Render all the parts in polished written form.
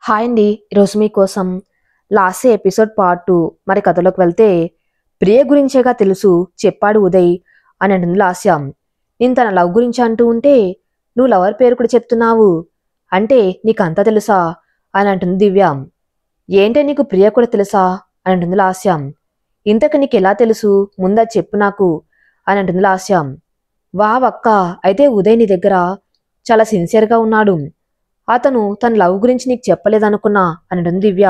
Hi అండి. ఈరోజు మీకోసం లాస్ట్ ఎపిసోడ్ పార్ట్ 2 మరి కథలోకి వెళ్తే ప్రియ గురించేగా తెలుసు చెప్పాడు ఉదయ్ అని అంటుంది లాస్య. నేను తన లవ్ గురించి అంటూ ఉంటే నువ్వు లవర్ పేరు కూడా చెప్తున్నావు అంటే నీకంతా తెలుసా అని అంటుంది దివ్య. ఏంటే నీకు ప్రియ కూడా తెలుసా అని అంటుంది లాస్య. ఇంతకు నీకు ఎలా తెలుసు ముందా చెప్పు నాకు అని అంటుంది లాస్య. వావక్క అయితే ఉదయ్ నీ దగ్గర చాలా సిన్సియర్గా ఉన్నాడు. అతను తన లవ్ గురించి నీకు చెప్పలేదనుకున్నా అని దివ్య.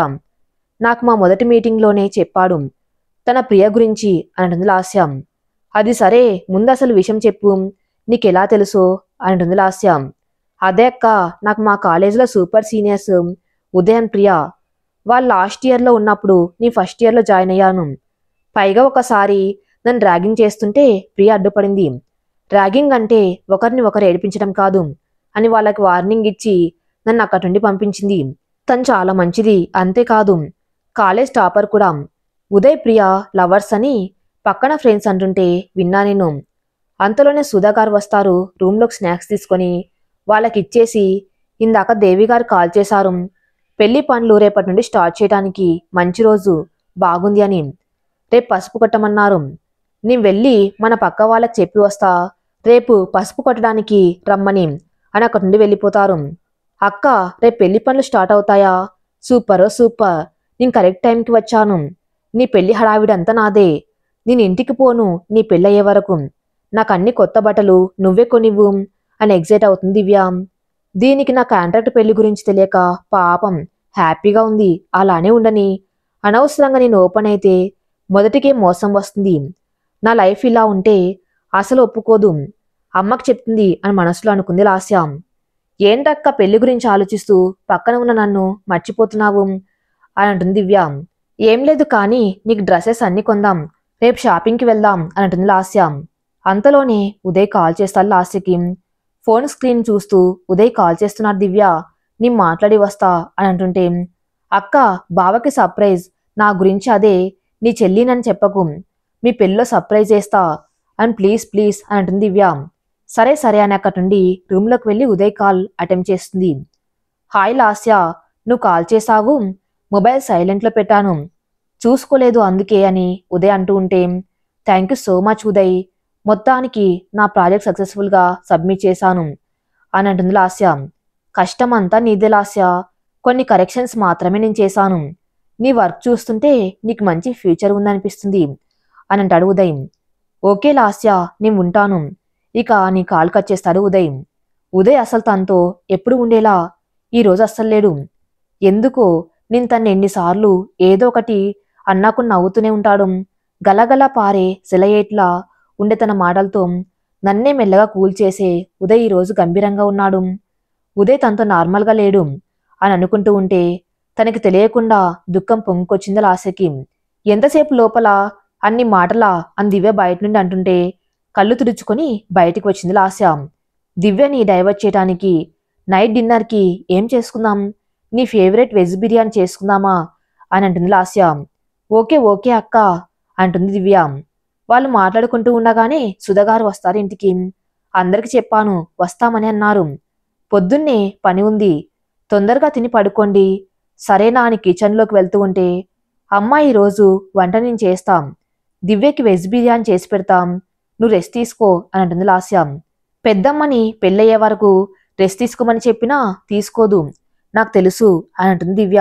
నాకు మా మొదటి మీటింగ్లోనే చెప్పాడు తన ప్రియ గురించి అని లాస్య. అది సరే ముందు అసలు విషయం చెప్పు నీకెలా తెలుసో అని లాస్య. అదే అక్క, నాకు మా కాలేజీలో సూపర్ సీనియర్స్ ఉదయ్ అండ్ ప్రియ. వాళ్ళు లాస్ట్ ఇయర్లో ఉన్నప్పుడు నేను ఫస్ట్ ఇయర్లో జాయిన్ అయ్యాను. పైగా ఒకసారి నన్ను ర్యాగింగ్ చేస్తుంటే ప్రియ అడ్డుపడింది. ర్యాగింగ్ అంటే ఒకరిని ఒకరు ఏడిపించడం కాదు అని వాళ్ళకి వార్నింగ్ ఇచ్చి నన్ను అక్కడి నుండి పంపించింది. తను చాలా మంచిది, అంతేకాదు కాలేజ్ టాపర్ కూడా. ఉదయ్ ప్రియ లవర్స్ అని పక్కన ఫ్రెండ్స్ అంటుంటే విన్నా నేను. అంతలోనే సుధా గారు వస్తారు. రూమ్లోకి స్నాక్స్ తీసుకొని వాళ్ళకి ఇచ్చేసి ఇందాక దేవి గారు కాల్ చేశారు పెళ్లి పనులు రేపటి నుండి స్టార్ట్ చేయడానికి మంచి రోజు బాగుంది అని. రేపు పసుపు కొట్టమన్నారు. నేను వెళ్ళి మన పక్క వాళ్ళకి చెప్పి వస్తా, రేపు పసుపు కొట్టడానికి రమ్మని అని అక్కడి నుండి వెళ్ళిపోతారు. అక్క రేపు పెళ్లి పనులు స్టార్ట్ అవుతాయా? సూపర్ సూపర్, నేను కరెక్ట్ టైంకి వచ్చాను. నీ పెళ్లి హడావిడంతా నాదే. నేను ఇంటికి పోను నీ పెళ్ళయ్యే వరకు. నాకు అన్ని కొత్త బట్టలు నువ్వే కొనివ్వు అని ఎగ్జైట్ అవుతుంది దివ్య. దీనికి నా కాంట్రాక్ట్ పెళ్లి గురించి తెలియక పాపం హ్యాపీగా ఉంది. అలానే ఉండని. అనవసరంగా నేను ఓపెన్ అయితే మొదటికే మోసం వస్తుంది. నా లైఫ్ ఇలా ఉంటే అసలు ఒప్పుకోదు. అమ్మకు చెప్తుంది అని మనసులో అనుకుంది లాస్య. ఏంటక్క పెళ్లి గురించి ఆలోచిస్తూ పక్కన ఉన్న నన్ను మర్చిపోతున్నావు అని అంటుంది దివ్య. ఏం లేదు కానీ నీకు డ్రెస్సెస్ అన్ని కొందాం, రేపు షాపింగ్కి వెళ్దాం అని అంటుంది లాస్య. అంతలోనే ఉదయ్ కాల్ చేస్తాడు లాస్యకి. ఫోన్ స్క్రీన్ చూస్తూ ఉదయ్ కాల్ చేస్తున్నాడు దివ్య. నీ మాట్లాడి వస్తా అని అంటుంటే అక్క బావకి సర్ప్రైజ్ నా గురించి అదే, నీ చెల్లినని చెప్పకు, మీ పెళ్ళిలో సర్ప్రైజ్ చేస్తా అని ప్లీజ్ ప్లీజ్ అని అంటుంది దివ్య. సరే సరే అని అక్కడి నుండి రూమ్లోకి వెళ్ళి ఉదయ్ కాల్ అటెంప్ట్ చేస్తుంది. హాయ్ లాస్య, నువ్వు కాల్ చేసావు, మొబైల్ సైలెంట్లో పెట్టాను, చూసుకోలేదు అందుకే అని ఉదయ్ అంటూ ఉంటే thank you so much Uday, మొత్తానికి నా ప్రాజెక్ట్ సక్సెస్ఫుల్గా సబ్మిట్ చేశాను అని అంటుంది లాస్య. కష్టం అంతా నీదే లాస్య, కొన్ని కరెక్షన్స్ మాత్రమే నేను చేశాను. నీ వర్క్ చూస్తుంటే నీకు మంచి ఫ్యూచర్ ఉందనిపిస్తుంది అని అంటాడు ఉదయ్. ఓకే లాస్య, నేను ఉంటాను. ఇక నీ కాల్ కట్ చేస్తాడు ఉదయ్. ఉదయ్ అసలు తనతో ఎప్పుడు ఉండేలా ఈరోజు అస్సలు లేడు. ఎందుకో నేను తన్ని ఎన్నిసార్లు ఏదో ఒకటి అన్నాకు నవ్వుతూనే ఉంటాడు. గలగల పారే సెలయేట్లా ఉండే తన మాటలతో నన్నే మెల్లగా కూల్ చేసే ఉదయ్ ఈరోజు గంభీరంగా ఉన్నాడు. ఉదయ్ తనతో నార్మల్గా లేడు అని అనుకుంటూ ఉంటే తనకి తెలియకుండా దుఃఖం పొంగుకొచ్చింది లాస్యకి. ఎంతసేపు లోపల అన్ని మాటలా అని దివ్య బయట నుండి అంటుంటే కళ్ళు తుడుచుకొని బయటికి వచ్చింది లాస్య. దివ్యని డైవర్ట్ చేయడానికి నైట్ డిన్నర్కి ఏం చేసుకుందాం, నీ ఫేవరెట్ వెజ్ బిర్యానీ చేసుకుందామా అని అంటుంది లాస్య. ఓకే ఓకే అక్క అంటుంది దివ్య. వాళ్ళు మాట్లాడుకుంటూ ఉండగానే సుధగారు వస్తారు ఇంటికి. అందరికి చెప్పాను వస్తామని అన్నారు. పొద్దున్నే పని ఉంది, తొందరగా తిని పడుకోండి సరేనా అని కిచెన్లోకి వెళ్తూ ఉంటే అమ్మ ఈరోజు వంట నేను చేస్తాం, దివ్యకి వెజ్ బిర్యానీ చేసి పెడతాం, నువ్వు రెస్ట్ తీసుకో అని అంటుంది లాస్య. పెద్దమ్మని పెళ్ళయ్యే వరకు రెస్ట్ తీసుకోమని చెప్పినా తీసుకోదు, నాకు తెలుసు అని అంటుంది దివ్య.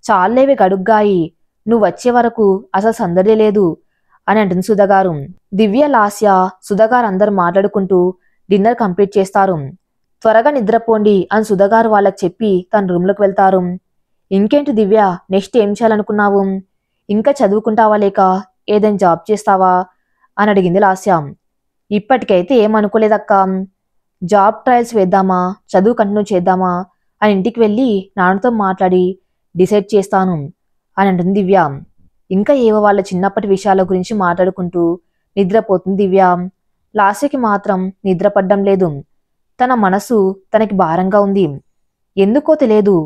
చాలేవే గడుగ్గాయి, నువ్వు వచ్చే వరకు అసలు సందడే లేదు అని అంటుంది సుధగారు. దివ్య లాస్య సుధగారు అందరు మాట్లాడుకుంటూ డిన్నర్ కంప్లీట్ చేస్తారు. త్వరగా నిద్రపోండి అని సుధగారు వాళ్ళకి చెప్పి తన రూమ్లోకి వెళ్తారు. ఇంకేంటి దివ్య, నెక్స్ట్ ఏం చేయాలనుకున్నావు, ఇంకా చదువుకుంటావా లేక ఏదైనా జాబ్ చేస్తావా అని అడిగింది లాస్య. ఇప్పటికైతే ఏమనుకోలేదక్క, జాబ్ ట్రయల్స్ వేద్దామా చదువు కంటిన్యూ చేద్దామా అని ఇంటికి వెళ్ళి నాన్నతో మాట్లాడి డిసైడ్ చేస్తాను అని అంటుంది దివ్య. ఇంకా ఏవో వాళ్ళ చిన్నప్పటి విషయాల గురించి మాట్లాడుకుంటూ నిద్రపోతుంది దివ్య. లాస్యకి మాత్రం నిద్ర పడ్డం లేదు. తన మనసు తనకి భారంగా ఉంది. ఎందుకో తెలియదు,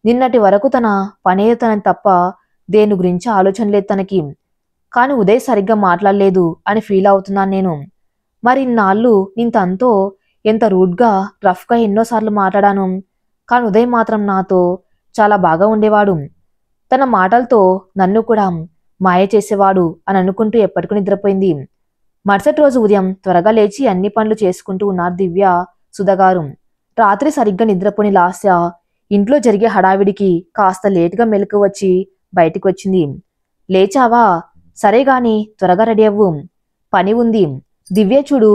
నిన్నటి వరకు తన పనే తనని తప్ప దేని గురించి ఆలోచన లేదు తనకి. కానీ ఉదయ్ సరిగ్గా మాట్లాడలేదు అని ఫీల్ అవుతున్నాను నేను. మరి ఇన్నాళ్ళు నేను తనతో ఎంత రూడ్గా రఫ్గా ఎన్నోసార్లు మాట్లాడాను, కానీ ఉదయ్ మాత్రం నాతో చాలా బాగా ఉండేవాడు. తన మాటలతో నన్ను కూడా మాయ చేసేవాడు అని అనుకుంటూ ఎప్పటికీ నిద్రపోయింది. మరుసటి రోజు ఉదయం త్వరగా లేచి అన్ని పనులు చేసుకుంటూ ఉన్నారు దివ్య, సుధగారు. రాత్రి సరిగ్గా నిద్రపోని లాస్య ఇంట్లో జరిగే హడావిడికి కాస్త లేటుగా మెలకు వచ్చి బయటికి వచ్చింది. లేచావా? సరే గాని త్వరగా రెడీ అవ్వు, పని ఉంది. దివ్య చూడు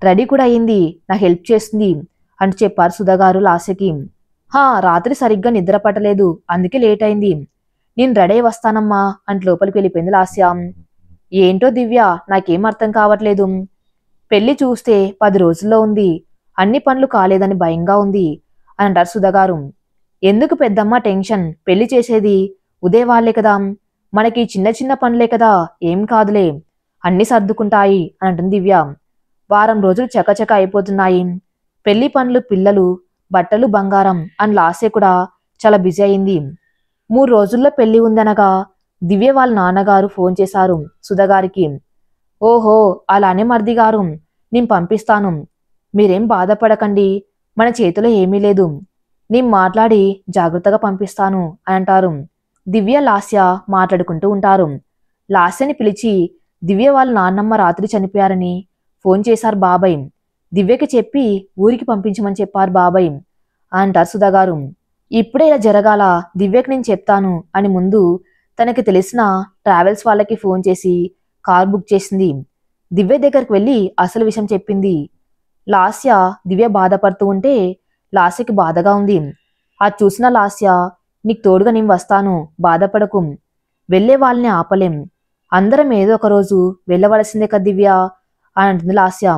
రెడీ కూడా అయింది, నా హెల్ప్ చేస్తుంది అంటూ చెప్పారు సుధగారు లాస్యకి. రాత్రి సరిగ్గా నిద్ర పట్టలేదు, అందుకే లేట్ అయింది. నేను రెడీ వస్తానమ్మా అంటూ లోపలికి వెళ్ళిపోయింది లాస్య. ఏంటో దివ్య, నాకేం అర్థం కావట్లేదు. పెళ్లి చూస్తే 10 రోజుల్లో ఉంది, అన్ని పనులు కాలేదని భయంగా ఉంది అని అంటారు సుధగారు. ఎందుకు పెద్దమ్మ టెన్షన్, పెళ్లి చేసేది ఉదయ్ వాళ్లే కదా, మనకి చిన్న చిన్న పనులే కదా, ఏం కాదులే, అన్ని సర్దుకుంటాయి అని అంటుంది దివ్య. వారం రోజులు చకచక అయిపోతున్నాయి. పెళ్లి పనులు, పిల్లలు, బట్టలు, బంగారం అని లాస్య కూడా చాలా బిజీ అయింది. 3 రోజుల్లో పెళ్లి ఉందనగా దివ్య వాళ్ళ నాన్నగారు ఫోన్ చేశారు సుధగారికి. ఓహో అలానే మర్ది గారు, నేను పంపిస్తాను, మీరేం బాధపడకండి, మన చేతిలో ఏమీ లేదు, నేను మాట్లాడి జాగ్రత్తగా పంపిస్తాను అని అంటారు. దివ్య లాస్య మాట్లాడుకుంటూ ఉంటారు. లాస్యని పిలిచి దివ్య వాళ్ళ నాన్నమ్మ రాత్రి చనిపోయారని ఫోన్ చేశారు బాబాయ్, దివ్యకి చెప్పి ఊరికి పంపించమని చెప్పారు బాబాయ్ అంటారు సుధగారు. ఇప్పుడే ఇలా జరగాల, దివ్యకి నేను చెప్తాను అని ముందు తనకి తెలిసిన ట్రావెల్స్ వాళ్ళకి ఫోన్ చేసి కార్ బుక్ చేసింది. దివ్య దగ్గరికి వెళ్ళి అసలు విషయం చెప్పింది. లాస్య దివ్య బాధపడుతూ ఉంటే లాస్యకి బాధగా ఉంది. అది చూసిన లాస్య, నీకు తోడుగా నేను వస్తాను, బాధపడకు, వెళ్లే వాళ్ళని ఆపలేం, అందరం ఏదో ఒక రోజు వెళ్ళవలసిందే కదా దివ్య అని అంటుంది లాస్య.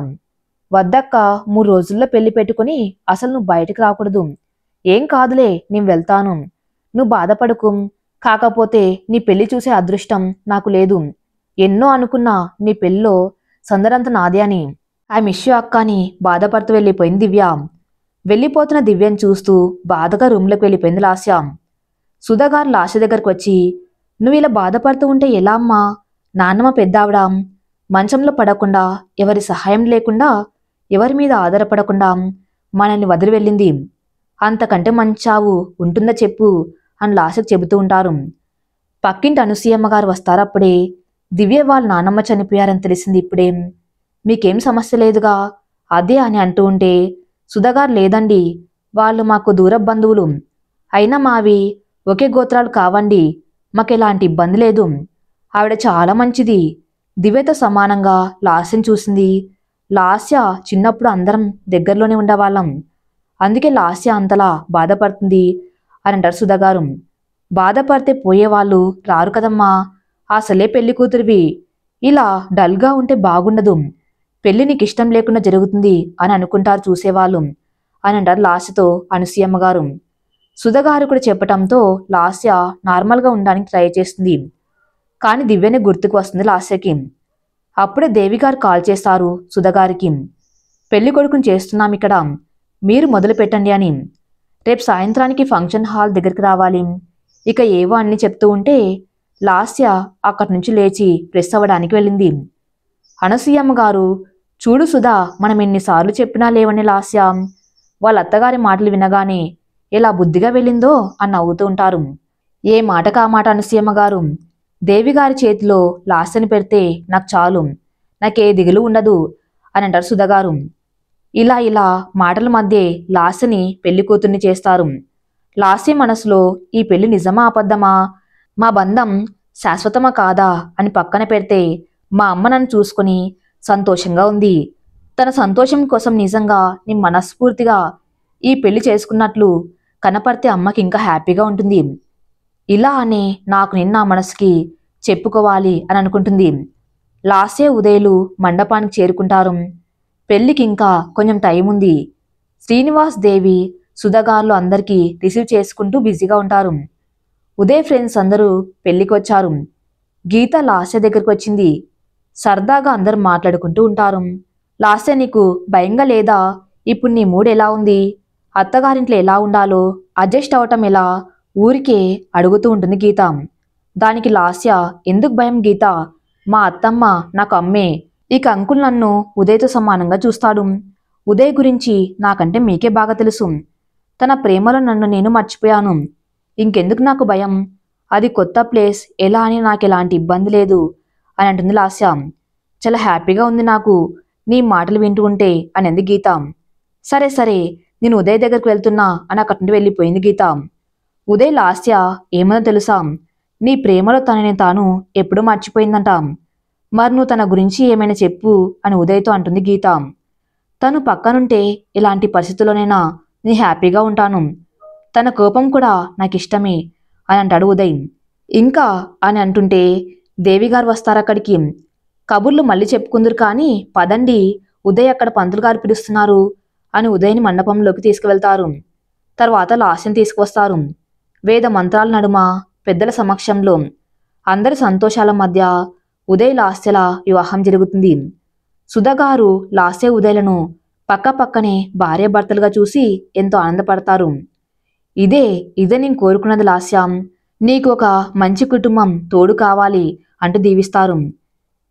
వద్దక్క, 3 రోజుల్లో పెళ్లి పెట్టుకుని అసలు నువ్వు బయటకు రాకూడదు, ఏం కాదులే నేను వెళ్తాను, నువ్వు బాధపడకు, కాకపోతే నీ పెళ్లి చూసే అదృష్టం నాకు లేదు, ఎన్నో అనుకున్నా నీ పెళ్ళిలో సందరంత నాదే అని, ఐ మిస్ యూ అక్క అని బాధపడుతూ వెళ్ళిపోయింది దివ్య. వెళ్ళిపోతున్న దివ్యను చూస్తూ బాధగా రూమ్లోకి వెళ్ళిపోయింది లాస్య. సుధగారు లాస్య దగ్గరకు వచ్చి, నువ్వు ఇలా బాధపడుతూ ఉంటే ఎలా అమ్మా, నాన్నమ్మ పెద్దావిడ, మంచంలో పడకుండా, ఎవరి సహాయం లేకుండా, ఎవరి మీద ఆధారపడకుండా మనల్ని వదిలి వెళ్ళింది, అంతకంటే మంచి చావు ఉంటుందా చెప్పు అని లాస్యకు చెబుతూ ఉంటారు. పక్కింటి అనసూయమ్మ గారు వస్తారప్పుడే, దివ్య వాళ్ళ నాన్నమ్మ చనిపోయారని తెలిసింది ఇప్పుడే, మీకేం సమస్య లేదుగా అదే అని అంటూ ఉంటే, సుధగారు లేదండి, వాళ్ళు మాకు దూర బంధువులు, అయినా మావి ఒకే గోత్రాలు కావండి, మాకు ఎలాంటి ఇబ్బంది లేదు, ఆవిడ చాలా మంచిది, దివ్యతో సమానంగా లాస్యని చూసింది, లాస్య చిన్నప్పుడు అందరం దగ్గరలోనే ఉండేవాళ్ళం, అందుకే లాస్య అంతలా బాధపడుతుంది అని అంటారు సుధగారు. బాధపడితే పోయేవాళ్ళు రారు కదమ్మా, అసలే పెళ్లి కూతురివి, ఇలా డల్గా ఉంటే బాగుండదు, పెళ్లి నీకు ఇష్టం లేకుండా జరుగుతుంది అని అనుకుంటారు చూసేవాళ్ళు అని అంటారు లాస్యతో అనసూయమ్మ గారు. సుధగారు కూడా చెప్పటంతో లాస్య నార్మల్గా ఉండడానికి ట్రై చేస్తుంది. కానీ దివ్యనే గుర్తుకు వస్తుంది లాస్యకి. అప్పుడే దేవిగారు కాల్ చేస్తారు సుధగారికి, పెళ్లి కొడుకుని చేస్తున్నాం ఇక్కడ, మీరు మొదలు పెట్టండి అని, రేపు సాయంత్రానికి ఫంక్షన్ హాల్ దగ్గరికి రావాలి, ఇక ఏవో అన్ని చెప్తూ ఉంటే లాస్య అక్కడి నుంచి లేచి ఫ్రెష్ అవ్వడానికి వెళ్ళింది. అనసూయమ్మ గారు, చూడు సుధా, మనం ఎన్నిసార్లు చెప్పినా లేవని లాస్య, వాళ్ళ అత్తగారి మాటలు వినగానే ఎలా బుద్ధిగా వెళ్ళిందో అని నవ్వుతూ ఉంటారు. ఏ మాటకా మాట అనసూయమ్మ గారు, దేవిగారి చేతిలో లాస్యని పెడితే నాకు చాలు, నాకే దిగులు ఉండదు అని అంటారు సుధగారు. ఇలా మాటల మధ్య లాస్యని పెళ్లి కూతుర్ని చేస్తారు. లాస్య మనసులో ఈ పెళ్లి నిజమా అబద్ధమా, మా బంధం శాశ్వతమా కాదా అని పక్కన పెడితే మా అమ్మ నన్ను చూసుకుని సంతోషంగా ఉంది, తన సంతోషం కోసం నిజంగా నేను మనస్ఫూర్తిగా ఈ పెళ్లి చేసుకున్నట్లు కనపడితే అమ్మకి ఇంకా హ్యాపీగా ఉంటుంది, ఇలా అని నాకు నిన్న మనసుకి చెప్పుకోవాలి అని అనుకుంటుంది. లాస్య ఉదయలు మండపానికి చేరుకుంటారు. పెళ్లికి ఇంకా కొంచెం టైం ఉంది. శ్రీనివాస్, దేవి, సుధగారులు అందరికీ రిసీవ్ చేసుకుంటూ బిజీగా ఉంటారు. ఉదయ్ ఫ్రెండ్స్ అందరూ పెళ్లికి వచ్చారు. గీత లాస్య దగ్గరికి వచ్చింది. సరదాగా అందరూ మాట్లాడుకుంటూ ఉంటారు. లాస్య, నీకు భయంగా లేదా, ఇప్పుడు నీ మూడ్ ఎలా ఉంది, అత్తగారింట్లో ఎలా ఉండాలో అడ్జస్ట్ అవటం ఎలా, ఊరికే అడుగుతూ ఉంటుంది గీత. దానికి లాస్య, ఎందుకు భయం గీత, మా అత్తమ్మ నాకు అమ్మే, ఇక అంకుల్ నన్ను ఉదయ్తో సమానంగా చూస్తాడు, ఉదయ్ గురించి నాకంటే మీకే బాగా తెలుసు, తన ప్రేమలో నన్ను నేను మర్చిపోయాను, ఇంకెందుకు నాకు భయం, అది కొత్త ప్లేస్, ఎలా అని నాకు ఎలాంటి ఇబ్బంది లేదు అని అంటుంది లాస్య. చాలా హ్యాపీగా ఉంది నాకు నీ మాటలు వింటూ ఉంటే అని అంది గీత. సరే సరే నేను ఉదయ్ దగ్గరకు వెళ్తున్నా అని అక్కడి నుండి వెళ్ళిపోయింది గీత. ఉదయ్ లాస్య ఏమో తెలుసా, నీ ప్రేమలో తనని తాను ఎప్పుడూ మర్చిపోయిందంట. మరి నువ్వు తన గురించి ఏమైనా చెప్పు అని ఉదయ్తో అంటుంది గీత. తను పక్కనుంటే ఇలాంటి పరిస్థితుల్లోనైనా నేను హ్యాపీగా ఉంటాను. తన కోపం కూడా నాకు ఇష్టమే అని అంటాడు ఉదయ్. ఇంకా అని అంటుంటే దేవిగారు వస్తారక్కడికి. కబుర్లు మళ్ళీ చెప్పుకుందరు కానీ పదండి, ఉదయ్ అక్కడ పంతులు గారు పిలుస్తున్నారు అని ఉదయ్ని మండపంలోకి తీసుకువెళ్తారు. తర్వాత లాస్యం తీసుకువస్తారు. వేద మంత్రాల నడుమ పెద్దల సమక్షంలో అందరి సంతోషాల మధ్య ఉదయ్ లాస్యల వివాహం జరుగుతుంది. సుధగారు లాస్య ఉదయ్లను పక్క పక్కనే భార్యాభర్తలుగా చూసి ఎంతో ఆనందపడతారు. ఇదే నేను కోరుకున్నది లాస్యం, నీకు ఒక మంచి కుటుంబం తోడు కావాలి అంటూ దీవిస్తారు.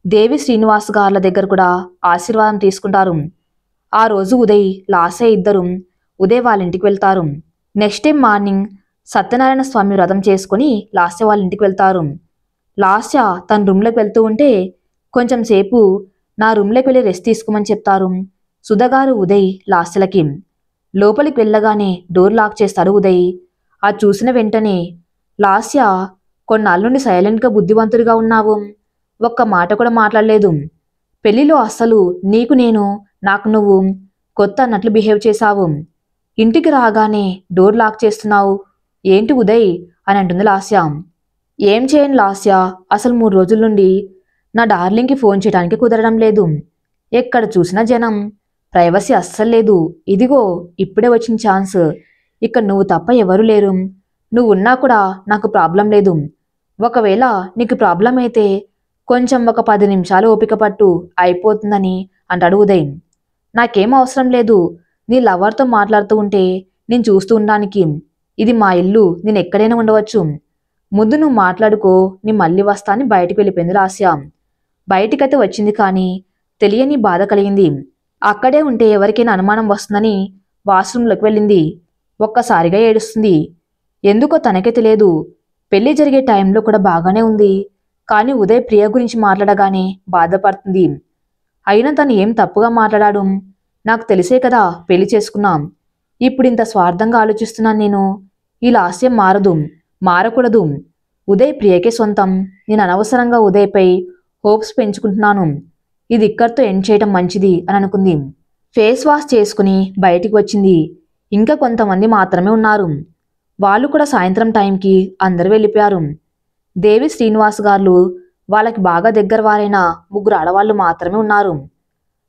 దేవి శ్రీనివాస్ గార్ల దగ్గర కూడా ఆశీర్వాదం తీసుకుంటారు. ఆ రోజు ఉదయ్ లాస్య ఇద్దరు ఉదయ్ వాళ్ళ ఇంటికి వెళ్తారు. నెక్స్ట్ డే మార్నింగ్ సత్యనారాయణ స్వామి వ్రతం చేసుకుని లాస్య వాళ్ళ ఇంటికి వెళ్తారు. లాస్య తన రూమ్లోకి వెళ్తూ ఉంటే కొంచెం సేపు నా రూమ్లోకి వెళ్ళి రెస్ట్ తీసుకోమని చెప్తారు సుధగారు ఉదయ్ లాస్యలకి. లోపలికి వెళ్ళగానే డోర్ లాక్ చేస్తాడు ఉదయ్. అది చూసిన వెంటనే లాస్య, కొన్నాళ్ళ నుండి సైలెంట్గా బుద్ధివంతుడిగా ఉన్నావు, ఒక్క మాట కూడా మాట్లాడలేదు. పెళ్లిలో అస్సలు నీకు నేను, నాకు నువ్వు కొత్త అన్నట్లు బిహేవ్ చేశావు. ఇంటికి రాగానే డోర్ లాక్ చేస్తున్నావు ఏంటి ఉదయ్ అని అంటుంది లాస్య. ఏం చేయను లాస్య, అసలు 3 రోజుల నుండి నా డార్లింగ్కి ఫోన్ చేయడానికి కుదరడం లేదు. ఎక్కడ చూసినా జనం, ప్రైవసీ అస్సలు లేదు. ఇదిగో ఇప్పుడే వచ్చిన ఛాన్స్, ఇక్కడ నువ్వు తప్ప ఎవరూ లేరు. నువ్వు ఉన్నా కూడా నాకు ప్రాబ్లం లేదు. ఒకవేళ నీకు ప్రాబ్లం అయితే కొంచెం ఒక 10 నిమిషాలు ఓపిక పట్టు, అయిపోతుందని అంటాడు ఉదయ్. నాకేం అవసరం లేదు, నీ లవర్తో మాట్లాడుతూ ఉంటే నేను చూస్తూ ఉండడానికి. ఇది మా ఇల్లు, నేను ఎక్కడైనా ఉండవచ్చు. ముందు నువ్వు మాట్లాడుకో, నీ మళ్ళీ వస్తా అని బయటికి వెళ్ళిపోయింది లాస్య. బయటికైతే వచ్చింది కానీ తెలియని బాధ కలిగింది. అక్కడే ఉంటే ఎవరికైనా అనుమానం వస్తుందని వాష్రూమ్లోకి వెళ్ళింది. ఒక్కసారిగా ఏడుస్తుంది. ఎందుకో తనకే తెలియదు. పెళ్లి జరిగే టైంలో కూడా బాగానే ఉంది, కానీ ఉదయ్ ప్రియ గురించి మాట్లాడగానే బాధపడుతుంది. అయినా తను ఏం తప్పుగా మాట్లాడాడు, నాకు తెలిసే కదా పెళ్లి చేసుకున్నాం. ఇప్పుడు ఇంత స్వార్థంగా ఆలోచిస్తున్నాను నేను. ఈ లాస్యం మారదు, మారకూడదు. ఉదయ్ ప్రియకే సొంతం. నేను అనవసరంగా ఉదయ్పై హోప్స్ పెంచుకుంటున్నాను. ఇది ఇక్కడితో ఎండ్ చేయటం మంచిది అని అనుకుంది. ఫేస్ వాష్ చేసుకుని బయటికి వచ్చింది. ఇంకా కొంతమంది మాత్రమే ఉన్నారు. వాళ్ళు కూడా సాయంత్రం టైంకి అందరూ వెళ్ళిపోయారు. దేవి శ్రీనివాస్ గారు వాళ్ళకి బాగా దగ్గర వారైన 3 ఆడవాళ్లు మాత్రమే ఉన్నారు.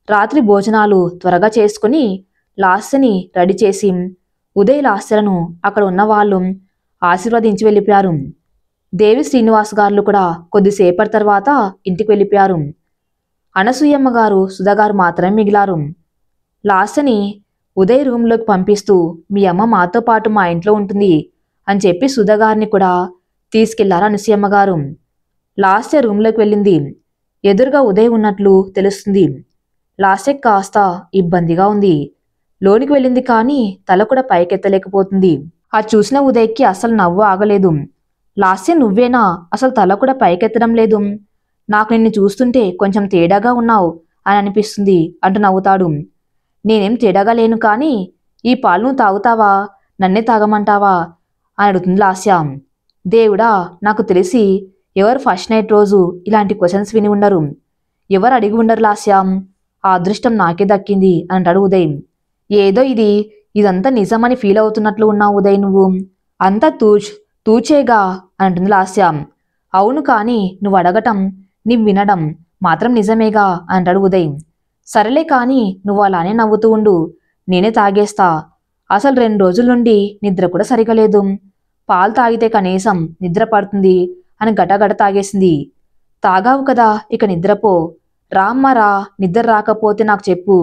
రాత్రి భోజనాలు త్వరగా చేసుకుని లాస్యని రెడీ చేసి ఉదయ్ లాస్యలను అక్కడ ఉన్న వాళ్ళు ఆశీర్వదించి వెళ్ళిపోయారు. దేవి శ్రీనివాస్ గారు కూడా కొద్దిసేపటి తర్వాత ఇంటికి వెళ్ళిపోయారు. అనసూయమ్మ గారు సుధగారు మాత్రమే మిగిలారు. లాస్యని ఉదయ్ రూంలోకి పంపిస్తూ మీ అమ్మ మాతో పాటు మా ఇంట్లో ఉంటుంది అని చెప్పి సుధగారిని కూడా తీసుకెళ్లారు అనసూయమ్మ గారు. లాస్య రూంలోకి వెళ్ళింది. ఎదురుగా ఉదయ్ ఉన్నట్లు తెలుస్తుంది. లాస్యకి కాస్త ఇబ్బందిగా ఉంది. లోనికి వెళ్ళింది కానీ తల కూడా పైకెత్తలేకపోతుంది. అది చూసిన ఉదయ్కి అసలు నవ్వు ఆగలేదు. లాస్య నువ్వేనా, అసలు తల కూడా పైకెత్తడం లేదు. నాకు నిన్ను చూస్తుంటే కొంచెం తేడాగా ఉన్నావు అని అనిపిస్తుంది అంటూ నవ్వుతాడు. నేనేం తేడాగా లేను కానీ ఈ పాలు నువ్వు తాగుతావా, నన్నే తాగమంటావా అని అడుగుతుంది లాస్య. దేవుడా, నాకు తెలిసి ఎవరు ఫస్ట్ నైట్ రోజు ఇలాంటి క్వశ్చన్స్ విని ఉండరు, ఎవరు అడిగి ఉండరు లాస్య. ఆ అదృష్టం నాకే దక్కింది అని అంటాడు ఉదయ్. ఏదో ఇదంతా నిజమని ఫీల్ అవుతున్నట్లు ఉన్నావు ఉదయ్ నువ్వు. అంతా తూచేగా అని అంటుంది లాస్య. అవును కానీ నువ్వు అడగటం, నీవు వినడం మాత్రం నిజమేగా అని అంటాడు ఉదయ్. సరేలే కానీ నువ్వు అలానే నవ్వుతూ ఉండు, నేనే తాగేస్తా. అసలు 2 రోజుల నుండి నిద్ర కూడా సరిగా లేదు. పాలు తాగితే కనీసం నిద్ర పడుతుంది అని గటగట తాగేసింది. తాగావు కదా, ఇక నిద్రపో. రామ్మరా, నిద్ర రాకపోతే నాకు చెప్పు,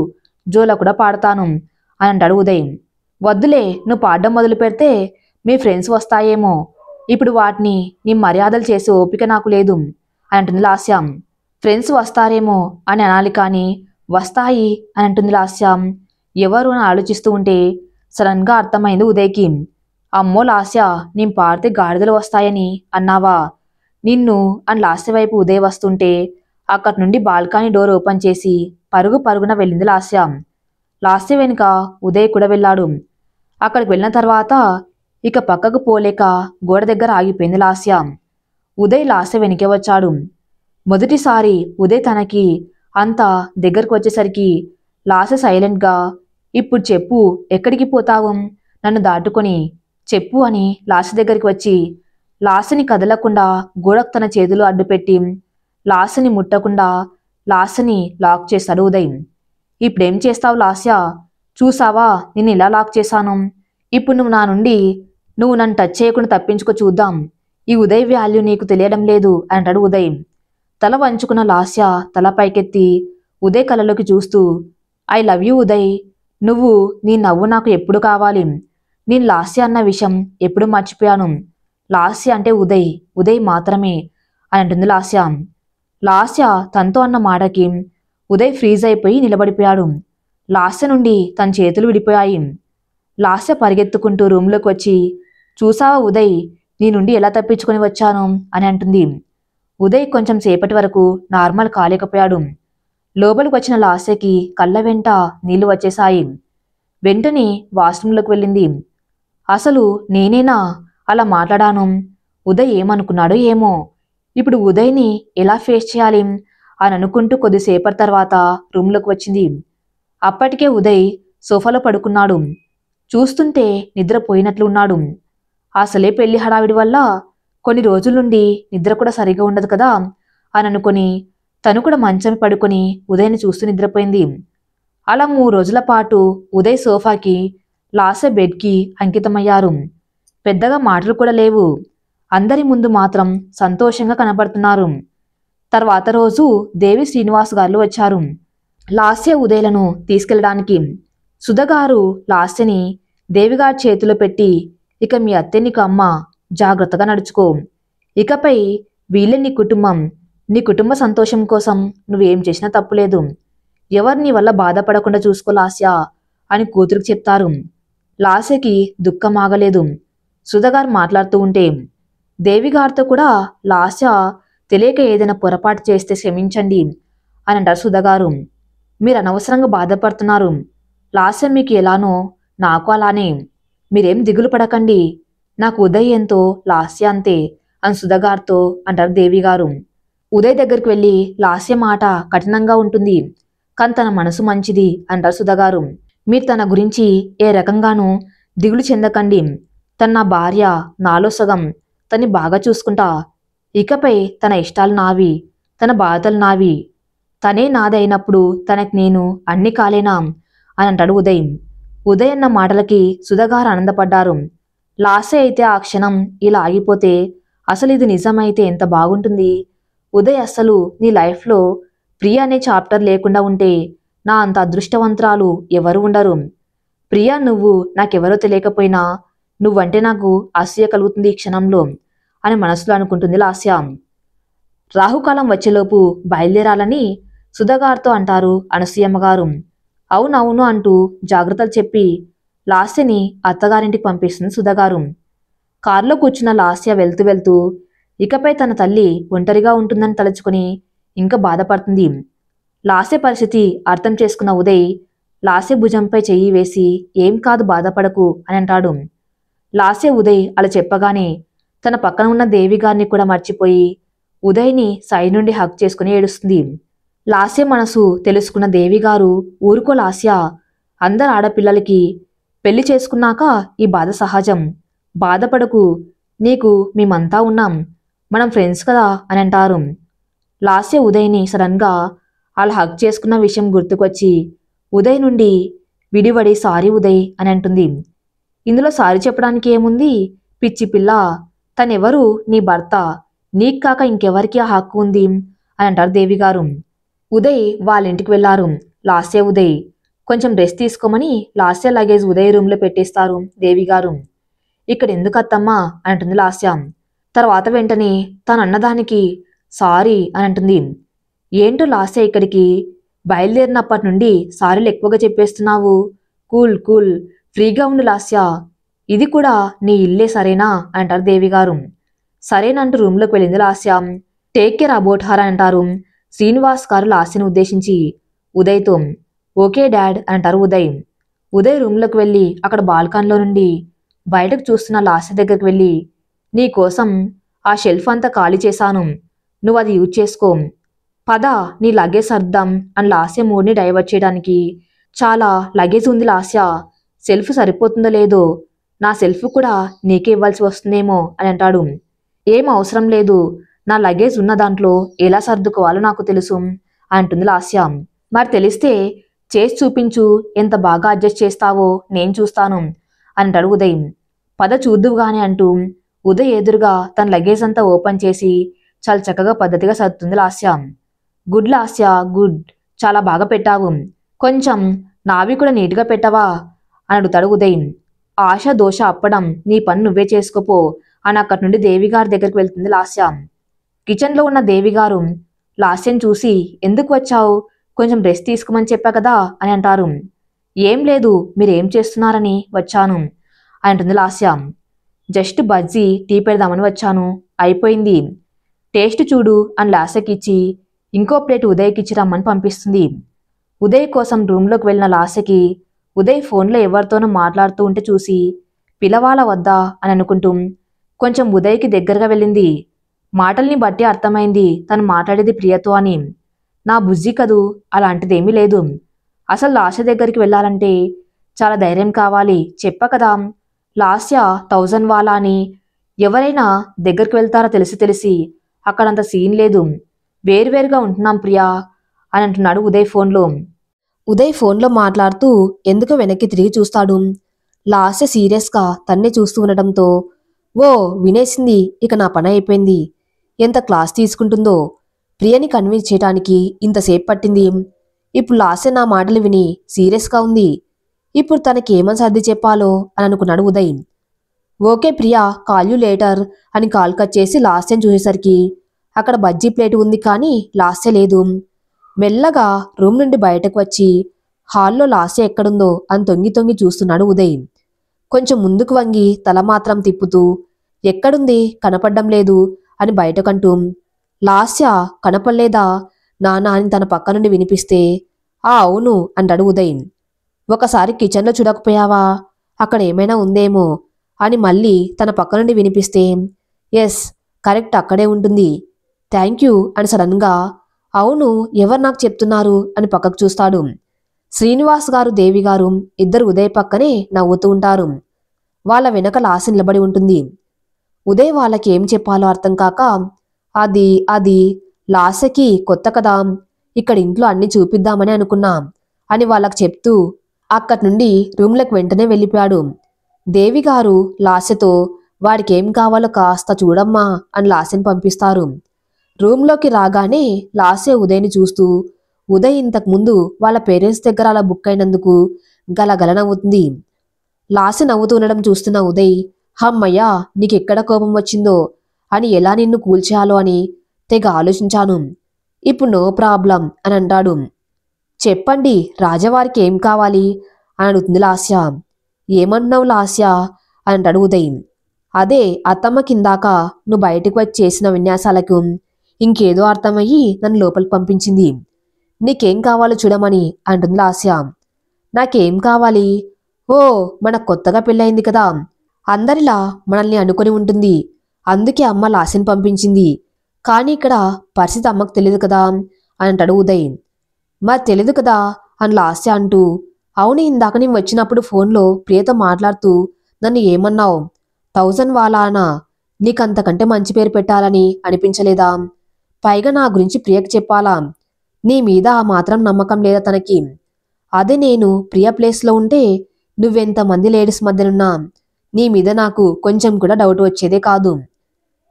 జోల కూడా పాడతాను అని అంటాడు ఉదయ్. వద్దులే, నువ్వు పాడడం మొదలు పెడితే మీ ఫ్రెండ్స్ వస్తాయేమో, ఇప్పుడు వాటిని నీ మర్యాదలు చేసే ఓపిక నాకు లేదు అని అంటుంది లాస్య. ఫ్రెండ్స్ వస్తారేమో అని అనాలి కానీ వస్తాయి అని అంటుంది లాస్య. ఎవరు అని ఆలోచిస్తూ ఉంటే సడన్గా అర్థమైంది ఉదయ్కి. అమ్మో లాస్య, నేను పాడితే గాడిదలు వస్తాయని అన్నావా? నిన్ను అని లాస్య వైపు ఉదయ్ వస్తుంటే అక్కడి నుండి బాల్కనీ డోర్ ఓపెన్ చేసి పరుగు పరుగున వెళ్ళింది లాస్య. లాస్య వెనుక ఉదయ్ కూడా వెళ్ళాడు. అక్కడికి వెళ్ళిన తర్వాత ఇక పక్కకు పోలేక గోడ దగ్గర ఆగిపోయింది లాస్య. ఉదయ్ లాస్య వెనకే వచ్చాడు. మొదటిసారి ఉదయ్ తనకి అంత దగ్గరకు వచ్చేసరికి లాస్య సైలెంట్గా, ఇప్పుడు చెప్పు, ఎక్కడికి పోతావు? నన్ను దాటుకొని చెప్పు అని లాస్య దగ్గరికి వచ్చి లాస్యని కదలకుండా గోడకు తన చేతులు అడ్డుపెట్టి లాస్యని ముట్టకుండా లాస్యని లాక్ చేశాడు ఉదయ్. ఇప్పుడేం చేస్తావు లాస్య? చూసావా నేను ఇలా లాక్ చేశాను. ఇప్పుడు నువ్వు నా నుండి నువ్వు నన్ను టచ్ చేయకుండా తప్పించుకో చూద్దాం. ఈ ఉదయ్ వాల్యూ నీకు తెలియడం లేదు అంటాడు ఉదయ్. తల వంచుకున్న లాస్య తల పైకెత్తి ఉదయ్ కళ్ళలోకి చూస్తూ, ఐ లవ్ యూ ఉదయ్. నువ్వు నీ నవ్వు నాకు ఎప్పుడు కావాలి. నేను లాస్య అన్న విషయం ఎప్పుడు మర్చిపోయాను. లాస్య అంటే ఉదయ్, ఉదయ్ మాత్రమే అని అంటుంది లాస్య. లాస్య తనతో అన్న మాటకి ఉదయ్ ఫ్రీజ్ అయిపోయి నిలబడిపోయాడు. లాస్య నుండి తన చేతులు విడిపోయాయి. లాస్య పరిగెత్తుకుంటూ రూమ్లోకి వచ్చి, చూసావా ఉదయ్, నీ నుండి ఎలా తప్పించుకొని వచ్చాను అని అంటుంది. ఉదయ్ కొంచెం సేపటి వరకు నార్మల్ కాలేకపోయాడు. లోపలికి వచ్చిన లాస్యకి కళ్ళ వెంట నీళ్లు వచ్చేశాయి. వెంటనే వాష్రూంలోకి వెళ్ళింది. అసలు నేనేనా అలా మాట్లాడాను? ఉదయ్ ఏమనుకున్నాడో ఏమో. ఇప్పుడు ఉదయ్ని ఎలా ఫేస్ చేయాలి అని అనుకుంటూ కొద్దిసేపటి తర్వాత రూమ్లోకి వచ్చింది. అప్పటికే ఉదయ్ సోఫాలో పడుకున్నాడు. చూస్తుంటే నిద్రపోయినట్లు ఉన్నాడు. అసలే పెళ్లి హడావిడి వల్ల కొన్ని రోజుల నుండి నిద్ర కూడా సరిగా ఉండదు కదా అని అనుకుని తను కూడా మంచం పడుకొని ఉదయ్ని చూస్తూ నిద్రపోయింది. అలా 3 రోజుల పాటు ఉదయ్ సోఫాకి లాస్య బెడ్కి అంకితమయ్యారు. పెద్దగా మాటలు కూడా లేవు. అందరి ముందు మాత్రం సంతోషంగా కనబడుతున్నారు. తర్వాత రోజు దేవి శ్రీనివాస్ గారు వచ్చారు లాస్య ఉదయ్లను తీసుకెళ్లడానికి. సుధగారు లాస్యని దేవిగారి చేతిలో పెట్టి, ఇక మీ అత్తే నీకు అమ్మ, జాగ్రత్తగా నడుచుకో. ఇకపై వీళ్ళే నీ కుటుంబం. నీ కుటుంబ సంతోషం కోసం నువ్వేం చేసినా తప్పులేదు. ఎవరు నీ వల్ల బాధపడకుండా చూసుకో లాస్య అని కూతురికి చెప్తారు. లాస్యకి దుఃఖం ఆగలేదు. సుధగారు మాట్లాడుతూ ఉంటే దేవిగారితో కూడా లాస్య తెలియక ఏదైనా పొరపాటు చేస్తే క్షమించండి అని అంటారు సుధగారు. మీరు అనవసరంగా బాధపడుతున్నారు. లాస్య మీకు ఎలానో నాకు అలానే. మీరేం దిగులు పడకండి. నాకు ఉదయ్ ఎంతో లాస్య అంతే అని సుధగారితో అంటారు దేవిగారు. ఉదయ్ దగ్గరికి వెళ్ళి లాస్య మాట కఠినంగా ఉంటుంది, కానీ తన మనసు మంచిది అంటారు సుధగారు. మీరు తన గురించి ఏ రకంగానూ దిగులు చెందకండి. తన నా భార్య, నాలో సగం. తన్ని బాగా చూసుకుంటా. ఇకపై తన ఇష్టాలు నావి, తన బాధలు నావి. తనే నాది అయినప్పుడు తనకి నేను అన్ని కాలేనా అని అంటాడు ఉదయ్. ఉదయ్ అన్న మాటలకి సుధగారు ఆనందపడ్డారు. లాస్య అయితే ఆ క్షణం ఇలా ఆగిపోతే అసలు ఇది నిజమైతే ఎంత బాగుంటుంది. ఉదయ్, అసలు నీ లైఫ్లో ప్రియ అనే చాప్టర్ లేకుండా ఉంటే నా అంత అదృష్టవంతురాలు ఎవరు ఉండరు. ప్రియా, నువ్వు నాకెవరో తెలియకపోయినా నువ్వంటే నాకు అసూయ కలుగుతుంది ఈ క్షణంలో అని మనసులో అనుకుంటుంది లాస్య. రాహుకాలం వచ్చేలోపు బయలుదేరాలని సుధగారితో అంటారు అనసూయమ్మ గారు. అవునవును అంటూ జాగ్రత్తలు చెప్పి లాస్యని అత్తగారింటికి పంపిస్తుంది సుధగారు. కారులో కూర్చున్న లాస్య వెళ్తూ వెళ్తూ ఇకపై తన తల్లి ఒంటరిగా ఉంటుందని తలుచుకుని ఇంకా బాధపడుతుంది. లాస్య పరిస్థితి అర్థం చేసుకున్న ఉదయ్ లాస్య భుజంపై చెయ్యి వేసి, ఏం కాదు, బాధపడకు అని అంటాడు. లాస్య ఉదయ్ అలా చెప్పగానే తన పక్కన ఉన్న దేవిగారిని కూడా మర్చిపోయి ఉదయ్ని సైడ్ నుండి హగ్ చేసుకుని ఏడుస్తుంది. లాస్య మనసు తెలుసుకున్న దేవిగారు, ఊరుకో లాస్య, అందరు ఆడపిల్లలకి పెళ్లి చేసుకున్నాక ఈ బాధ సహజం. బాధపడకు, నీకు మేమంతా ఉన్నాం, మనం ఫ్రెండ్స్ కదా అని అంటారు. లాస్య ఉదయ్ని సడన్గా అలా హగ్ చేసుకున్న విషయం గుర్తుకొచ్చి ఉదయ్ నుండి విడివడి సారీ ఉదయ్ అని అంటుంది. ఇందులో సారీ చెప్పడానికి ఏముంది పిచ్చి పిల్ల, తనెవరు, నీ భర్త, నీకు కాక ఇంకెవరికి ఆ హక్కు ఉంది అని అంటారు దేవిగారు. ఉదయ్ వాళ్ళ ఇంటికి వెళ్లారు లాస్య ఉదయ్. కొంచెం రెస్ట్ తీసుకోమని లాస్య లగేజ్ ఉదయ్ రూమ్లో పెట్టేస్తారు దేవిగారు. ఇక్కడ ఎందుకు అత్తమ్మా అని అంటుంది లాస్య. తర్వాత వెంటనే తను అన్నదానికి సారీ అని అంటుంది. ఏంటో లాస్య, ఇక్కడికి బయలుదేరినప్పటి నుండి సారీలు ఎక్కువగా చెప్పేస్తున్నావు. కూల్ కూల్, ఫ్రీగా ఉండు లాస్య. ఇది కూడా నీ ఇల్లే సరేనా అని అంటారు దేవిగారు. సరేనంటూ రూమ్లోకి వెళ్ళింది Lasya. Take care about her అని అంటారు శ్రీనివాస్ గారు లాస్యను ఉద్దేశించి ఉదయ్తో. ఓకే డాడ్ అని అంటారు ఉదయ్. ఉదయ్ రూమ్లోకి వెళ్ళి అక్కడ బాల్కనీలో నుండి బయటకు చూస్తున్న లాస్య దగ్గరికి వెళ్ళి, నీ కోసం ఆ షెల్ఫ్ అంతా ఖాళీ చేశాను, నువ్వు అది యూజ్ చేసుకో, పద నీ లగేజ్ సర్దాం అని లాస్య మూడ్ని డైవర్ట్ చేయడానికి, చాలా లగేజ్ ఉంది లాస్య, సెల్ఫ్ సరిపోతుందో లేదో, నా సెల్ఫ్ కూడా నీకే ఇవ్వాల్సి వస్తుందేమో అని అంటాడు. ఏం అవసరం లేదు, నా లగేజ్ ఉన్న దాంట్లో ఎలా సర్దుకోవాలో నాకు తెలుసు అంటుంది లాస్య. మరి తెలిస్తే చేసి చూపించు, ఎంత బాగా అడ్జస్ట్ చేస్తావో నేను చూస్తాను అంటాడు ఉదయ్. పద చూద్దువుగానే అంటూ ఉదయ్ ఎదురుగా తన లగేజ్ అంతా ఓపెన్ చేసి చాలా చక్కగా పద్ధతిగా సర్దుతుంది లాస్య. గుడ్ లాస్య, గుడ్, చాలా బాగా పెట్టావు, కొంచెం నావి కూడా నీట్గా పెట్టవా అని అడుగుతాడు ఉదయ్. ఆశ దోష అప్పడం నీ పని నువ్వే చేసుకోపో అని అక్కడి నుండి దేవిగారి దగ్గరికి వెళ్తుంది లాస్య. కిచెన్లో ఉన్న దేవిగారు లాస్యను చూసి, ఎందుకు వచ్చావు, కొంచెం రెస్ట్ తీసుకోమని చెప్పా కదా అని అంటారు. ఏం లేదు, మీరేం చేస్తున్నారని వచ్చాను అని అంటుంది లాస్య. జస్ట్ బజ్జీ టీ పెడదామని వచ్చాను, అయిపోయింది, టేస్ట్ చూడు అని లాస్యకి ఇచ్చి ఇంకో ప్లేట్ ఉదయ్కి ఇచ్చి రమ్మని పంపిస్తుంది. ఉదయ్ కోసం రూమ్లోకి వెళ్ళిన లాస్యకి ఉదయ్ ఫోన్లో ఎవరితోనో మాట్లాడుతూ ఉంటే చూసి పిలవాల వద్దా అని అనుకుంటూ కొంచెం ఉదయ్కి దగ్గరగా వెళ్ళింది. మాటల్ని బట్టి అర్థమైంది తను మాట్లాడేది ప్రియతో అని. నా బుజ్జి కదూ, అలాంటిదేమీ లేదు, అసలు లాస్య దగ్గరికి వెళ్ళాలంటే చాలా ధైర్యం కావాలి, చెప్పా కదా, లాస్య 1000 వాలా అని, ఎవరైనా దగ్గరికి వెళ్తారా తెలిసి అక్కడంత సీన్ లేదు, వేరువేరుగా ఉంటున్నాం ప్రియా అని అంటున్నాడు ఉదయ్ ఫోన్లో. ఉదయ్ ఫోన్లో మాట్లాడుతూ ఎందుకు వెనక్కి తిరిగి చూస్తాడు. లాస్య సీరియస్గా తన్నే చూస్తూ ఉండటంతో, ఓ వినేసింది, ఇక నా పని అయిపోయింది, ఎంత క్లాస్ తీసుకుంటుందో, ప్రియని కన్విన్స్ చేయడానికి ఇంతసేపు పట్టింది, ఇప్పుడు లాస్య నా మాటలు విని సీరియస్గా ఉంది, ఇప్పుడు తనకి ఏమని సర్ది చెప్పాలో అని అనుకున్నాడు Uday. Okay Priya, call you later అని కాల్ కట్ చేసి లాస్యను చూసేసరికి అక్కడ బజ్జీ ప్లేట్ ఉంది కానీ లాస్య లేదు. మెల్లగా రూమ్ నుండి బయటకు వచ్చి హాల్లో లాస్య ఎక్కడుందో అని తొంగి తొంగి చూస్తున్నాడు ఉదయ్. కొంచెం ముందుకు వంగి తల మాత్రం తిప్పుతూ ఎక్కడుంది, కనపడ్డం లేదు అని బయటకంటూ, లాస్య కనపడలేదా నానా అని తన పక్క నుండి వినిపిస్తే, అవును అంటాడు ఉదయ్. ఒకసారి కిచెన్లో చూడకపోయావా, అక్కడ ఏమైనా ఉందేమో అని మళ్ళీ తన పక్క నుండి వినిపిస్తే, ఎస్ కరెక్ట్ అక్కడే ఉంటుంది, థ్యాంక్ యూ అని సడన్గా, అవును ఎవరు నాకు చెప్తున్నారు అని పక్కకు చూస్తాడు. శ్రీనివాస్ గారు దేవిగారు ఇద్దరు ఉదయ్ పక్కనే నవ్వుతూ ఉంటారు. వాళ్ళ వెనక లాస్య నిలబడి ఉంటుంది. ఉదయ్ వాళ్ళకి ఏం చెప్పాలో అర్థం కాక, అది లాస్యకి కొత్త కదా, ఇక్కడ ఇంట్లో అన్ని చూపిద్దామని అనుకున్నాం అని వాళ్ళకి చెప్తూ అక్కడి నుండి రూమ్లకు వెంటనే వెళ్ళిపోయాడు. దేవిగారు లాస్యతో వాడికేం కావాలో కాస్త చూడమ్మా అని లాస్యని పంపిస్తారు. రూమ్లోకి రాగానే లాస్య ఉదయ్ని చూస్తూ, ఉదయ్ ఇంతకుముందు వాళ్ళ పేరెంట్స్ దగ్గర అలా బుక్ అయినందుకు గలగల నవ్వుతుంది. లాస్య నవ్వుతూ ఉండడం చూస్తున్న ఉదయ్, హమ్మయ్యా నీకెక్కడ కోపం వచ్చిందో అని ఎలా నిన్ను కూల్చేయాలో అని తెగ ఆలోచించాను, ఇప్పుడు నో ప్రాబ్లం అని అంటాడు. చెప్పండి రాజవారికి ఏం కావాలి అని అడుగుతుంది లాస్య. ఏమన్నావు లాస్య అని అంటాడు ఉదయ్. అదే అత్తమ్మ కిందాక నువ్వు బయటకు వచ్చి చేసిన విన్యాసాలకు ఇంకేదో అర్థమయ్యి నన్ను లోపలికి పంపించింది, నీకేం కావాలో చూడమని అంటుంది లాస్య. నాకేం కావాలి, ఓ మన కొత్తగా పెళ్ళయింది కదా, అందరిలా మనల్ని అనుకొని ఉంటుంది, అందుకే అమ్మ లాస్యని పంపించింది, కానీ ఇక్కడ పరిస్థితి అమ్మకు తెలియదు కదా అని అంటాడు ఉదయ్. మరి తెలీదు కదా అని లాస్య అంటూ, అవును ఇందాక నేను వచ్చినప్పుడు ఫోన్లో ప్రియతో మాట్లాడుతూ నన్ను ఏమన్నావు, 1000 వాలా అనా, నీకంతకంటే మంచి పేరు పెట్టాలని అనిపించలేదా, పైగా నా గురించి ప్రియకి చెప్పాలా, నీ మీద ఆ మాత్రం నమ్మకం లేదా తనకి, అదే నేను ప్రియ ప్లేస్లో ఉంటే నువ్వెంతమంది లేడీస్ మధ్యనున్నా నీ మీద నాకు కొంచెం కూడా డౌట్ వచ్చేదే కాదు,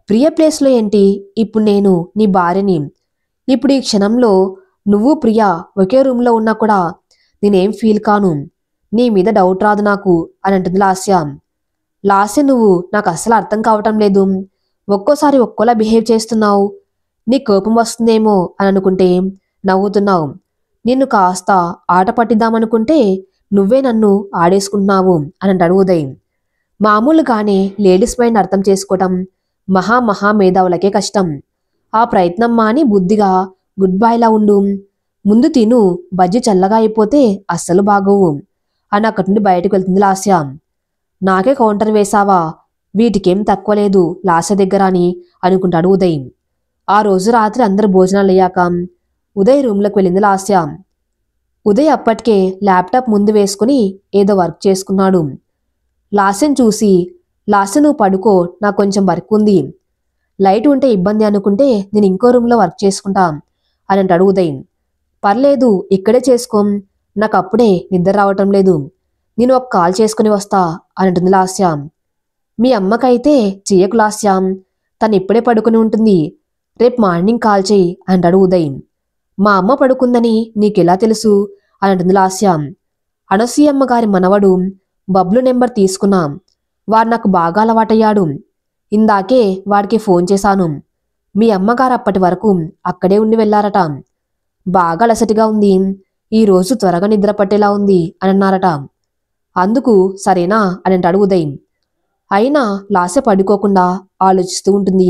ప్రియ ప్లేస్లో ఏంటి, ఇప్పుడు నేను నీ భార్యని, ఇప్పుడు ఈ క్షణంలో నువ్వు ప్రియా ఒకే రూమ్లో ఉన్నా కూడా నేనేం ఫీల్ కాను, నీ మీద డౌట్ రాదు నాకు అని అంటుంది లాస్య. లాస్య నువ్వు నాకు అస్సలు అర్థం కావటం లేదు, ఒక్కోసారి ఒక్కోలా బిహేవ్ చేస్తున్నావు, నీ కోపం వస్తుందేమో అని అనుకుంటే నవ్వుతున్నావు, నిన్ను కాస్త ఆట పట్టిద్దామనుకుంటే నువ్వే నన్ను ఆడేసుకుంటున్నావు అని అంటాడు ఉదయ్. మామూలుగానే లేడీస్ మైండ్ అర్థం చేసుకోవటం మహా మేధావులకే కష్టం. ఆ ప్రయత్నం మాని బుద్ధిగా గుడ్ బైలా ఉండు. ముందు తిను, బజ్జి చల్లగా అయిపోతే అస్సలు బాగోవు అని అక్కడి నుండి బయటకు వెళ్తుంది లాస్య. నాకే కౌంటర్ వేశావా, వీటికేం తక్కువ లేదు లాస్య దగ్గర అని అనుకుంటాడు ఉదయ్. ఆ రోజు రాత్రి అందరు భోజనాలు అయ్యాక ఉదయ్ రూమ్లోకి వెళ్ళింది లాస్య. ఉదయ్ అప్పటికే ల్యాప్టాప్ ముందు వేసుకుని ఏదో వర్క్ చేసుకున్నాడు. లాస్యను చూసి, లాస్య నువ్వు పడుకో, నాకు కొంచెం వర్క్ ఉంది, లైట్ ఉంటే ఇబ్బంది అనుకుంటే నేను ఇంకో రూమ్లో వర్క్ చేసుకుంటా అని అంటాడు ఉదయ్. పర్లేదు ఇక్కడే చేసుకో, నాకు అప్పుడే నిద్ర రావటం లేదు, నేను ఒక కాల్ చేసుకుని వస్తా అని అంటుంది లాస్య. మీ అమ్మకైతే చెయ్యకు లాస్య, తను ఇప్పుడే పడుకుని ఉంటుంది, రేపు మార్నింగ్ కాల్ చెయ్యి అంటాడు ఉదయ్. మా అమ్మ పడుకుందని నీకెలా తెలుసు అని అంటుంది లాస్య. అనసూయమ్మ గారి మనవడు బబ్లు నెంబర్ తీసుకున్నా, వాడు నాకు బాగా అలవాటయ్యాడు, ఇందాకే వాడికి ఫోన్ చేశాను, మీ అమ్మగారు అప్పటి వరకు అక్కడే ఉండి వెళ్లారట, బాగా అలసటిగా ఉంది, ఈరోజు త్వరగా నిద్ర పట్టేలా ఉంది అని అన్నారట. అందుకు సరేనా అని అంటాడు ఉదయ్. అయినా లాస్య పడుకోకుండా ఆలోచిస్తూ ఉంటుంది.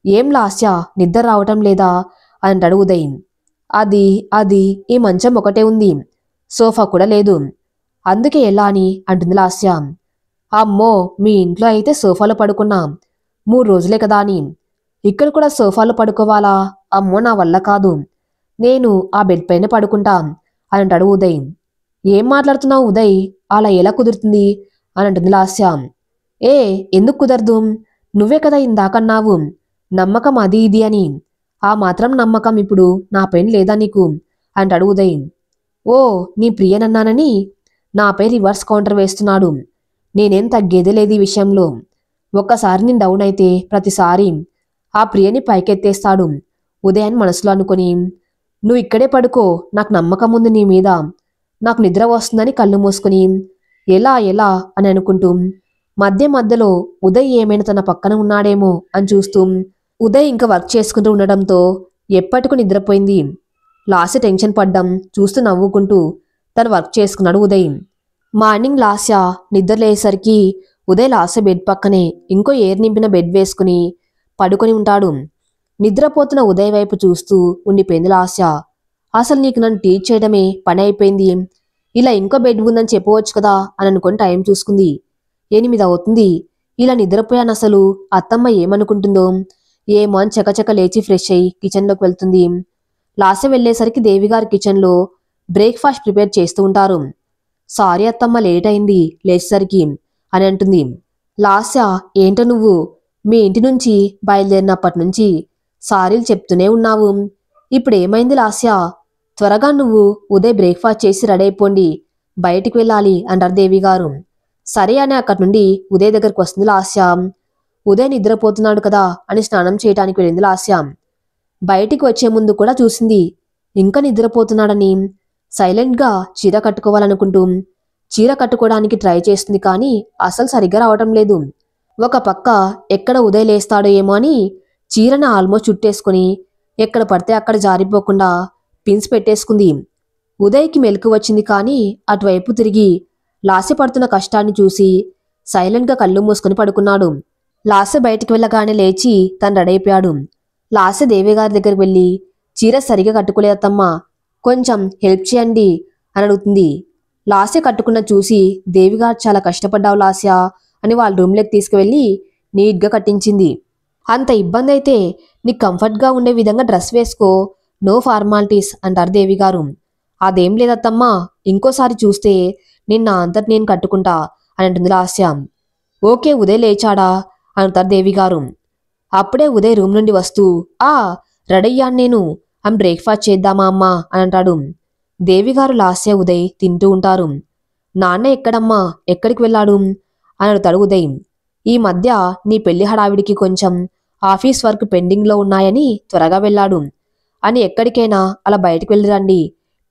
ఏం లాస్య, నిద్ర రావటం లేదా అని అంటాడు ఉదయ్. అది అది ఈ మంచం ఒకటే ఉంది, సోఫా కూడా లేదు, అందుకే ఎలా అని అంటుంది లాస్య. అమ్మో, మీ ఇంట్లో అయితే సోఫాలో పడుకున్నా 3 రోజులే కదా అని, ఇక్కడ కూడా సోఫాలో పడుకోవాలా, అమ్మో నా వల్ల కాదు, నేను ఆ బెడ్ పైన పడుకుంటా అని అంటాడు ఉదయ్. ఏం మాట్లాడుతున్నావు ఉదయ్, అలా ఎలా కుదురుతుంది అని అంటుంది లాస్య. ఏ ఎందుకు కుదరదు, నువ్వే కదా ఇందాకన్నావు నమ్మకం అది ఇది అని, ఆ మాత్రం నమ్మకం ఇప్పుడు నా పైన లేదా నీకు అంటాడు ఉదయ్. ఓ, నీ ప్రియనన్నానని నాపై రివర్స్ కౌంటర్ వేస్తున్నాడు, నేనేం తగ్గేదే లేదు ఈ విషయంలో, ఒక్కసారి నేను డౌన్ అయితే ప్రతిసారి ఆ ప్రియని పైకెత్తేస్తాడు ఉదయాన్ని మనసులో అనుకుని. నువ్వు ఇక్కడే పడుకో, నాకు నమ్మకం ఉంది నీ మీద, నాకు నిద్ర వస్తుందని కళ్ళు మూసుకుని ఎలా ఎలా అని అనుకుంటూ మధ్యలో ఉదయ్ ఏమైనా తన పక్కన ఉన్నాడేమో అని చూస్తూ, ఉదయ్ ఇంకా వర్క్ చేసుకుంటూ ఉండడంతో ఎప్పటికూ నిద్రపోయింది. లాస్య టెన్షన్ పడ్డం చూస్తూ నవ్వుకుంటూ తను వర్క్ చేసుకున్నాడు ఉదయ్. మార్నింగ్ లాస్య నిద్ర లేసరికి ఉదయ్ లాస్య బెడ్ పక్కనే ఇంకో ఎయిర్ నింపిన బెడ్ వేసుకుని పడుకొని ఉంటాడు. నిద్రపోతున్న ఉదయ్ వైపు చూస్తూ ఉండిపోయింది లాస్య. అసలు నీకు నన్ను టీచ్ చేయడమే పని అయిపోయింది, ఇలా ఇంకో బెడ్ ఉందని చెప్పవచ్చు కదా అని అనుకుని టైం చూసుకుంది. 8 అవుతుంది, ఇలా నిద్రపోయాను, అసలు అత్తమ్మ ఏమనుకుంటుందో ఏమో అని చకచక లేచి ఫ్రెష్ అయ్యి కిచెన్లోకి వెళ్తుంది. లాస్య వెళ్లేసరికి దేవిగారు కిచెన్లో బ్రేక్ఫాస్ట్ ప్రిపేర్ చేస్తూ ఉంటారు. సారీ అత్తమ్మ, లేట్ అయింది లేచేసరికి అని అంటుంది. లాస్య, ఏంటో నువ్వు మీ ఇంటి నుంచి బయలుదేరినప్పటి నుంచి సారీలు చెప్తూనే ఉన్నావు, ఇప్పుడు ఏమైంది లాస్య, త్వరగా నువ్వు ఉదయ్ బ్రేక్ఫాస్ట్ చేసి రెడీ అయిపోండి, బయటికి వెళ్ళాలి అంటారు దేవిగారు. సరే అని అక్కడి నుండి ఉదయ్ దగ్గరకు వస్తుంది లాస్య. ఉదయ్ నిద్రపోతున్నాడు కదా అని స్నానం చేయడానికి వెళ్ళింది లాస్య. బయటికి వచ్చే ముందు కూడా చూసింది ఇంకా నిద్రపోతున్నాడని. సైలెంట్గా చీర కట్టుకోవాలనుకుంటూ చీర కట్టుకోవడానికి ట్రై చేస్తుంది, కానీ అసలు సరిగ్గా రావటం లేదు. ఒక పక్క ఎక్కడ ఉదయ్ లేస్తాడో ఏమో అని చీరను ఆల్మోస్ట్ చుట్టేసుకుని ఎక్కడ పడితే అక్కడ జారిపోకుండా పిన్స్ పెట్టేసుకుంది. ఉదయ్కి మెలకు వచ్చింది, కానీ అటువైపు తిరిగి లాస్య పడుతున్న కష్టాన్ని చూసి సైలెంట్గా కళ్ళు మూసుకొని పడుకున్నాడు. లాస్య బయటికి వెళ్ళగానే లేచి తను రెడీ అయిపోయాడు. లాస్య దేవిగారి దగ్గరికి వెళ్ళి చీర సరిగా కట్టుకోలేదమ్మా, కొంచెం హెల్ప్ చేయండి అని అడుగుతుంది. లాస్య కట్టుకున్న చూసి దేవిగారు చాలా కష్టపడ్డావు లాస్య అని వాళ్ళ రూమ్లోకి తీసుకువెళ్ళి నీట్గా కట్టించింది. అంత ఇబ్బంది అయితే నీకు కంఫర్ట్గా ఉండే విధంగా డ్రెస్ వేసుకో, నో ఫార్మాలిటీస్ అంటారు దేవిగారు. అదేం లేదత్తమ్మా, ఇంకోసారి చూస్తే నేను నా అంతటి నేను కట్టుకుంటా అని అంటుంది లాస్య. ఓకే, ఉదయ్ లేచాడా అంటారు దేవిగారు. అప్పుడే ఉదయ్ రూమ్ నుండి వస్తూ రెడీ అయ్యాను నేను, బ్రేక్ఫాస్ట్ చేద్దామా అమ్మా అని అంటాడు. దేవిగారు లాస్య ఉదయ్ తింటూ ఉంటారు. నాన్న ఎక్కడమ్మా, ఎక్కడికి వెళ్ళాడు అని అడుగుతాడు ఉదయ్. ఈ మధ్య నీ పెళ్లి హడావిడికి కొంచెం ఆఫీస్ వర్క్ పెండింగ్లో ఉన్నాయని త్వరగా వెళ్ళాడు అని, ఎక్కడికైనా అలా బయటికి వెళ్ళిరండి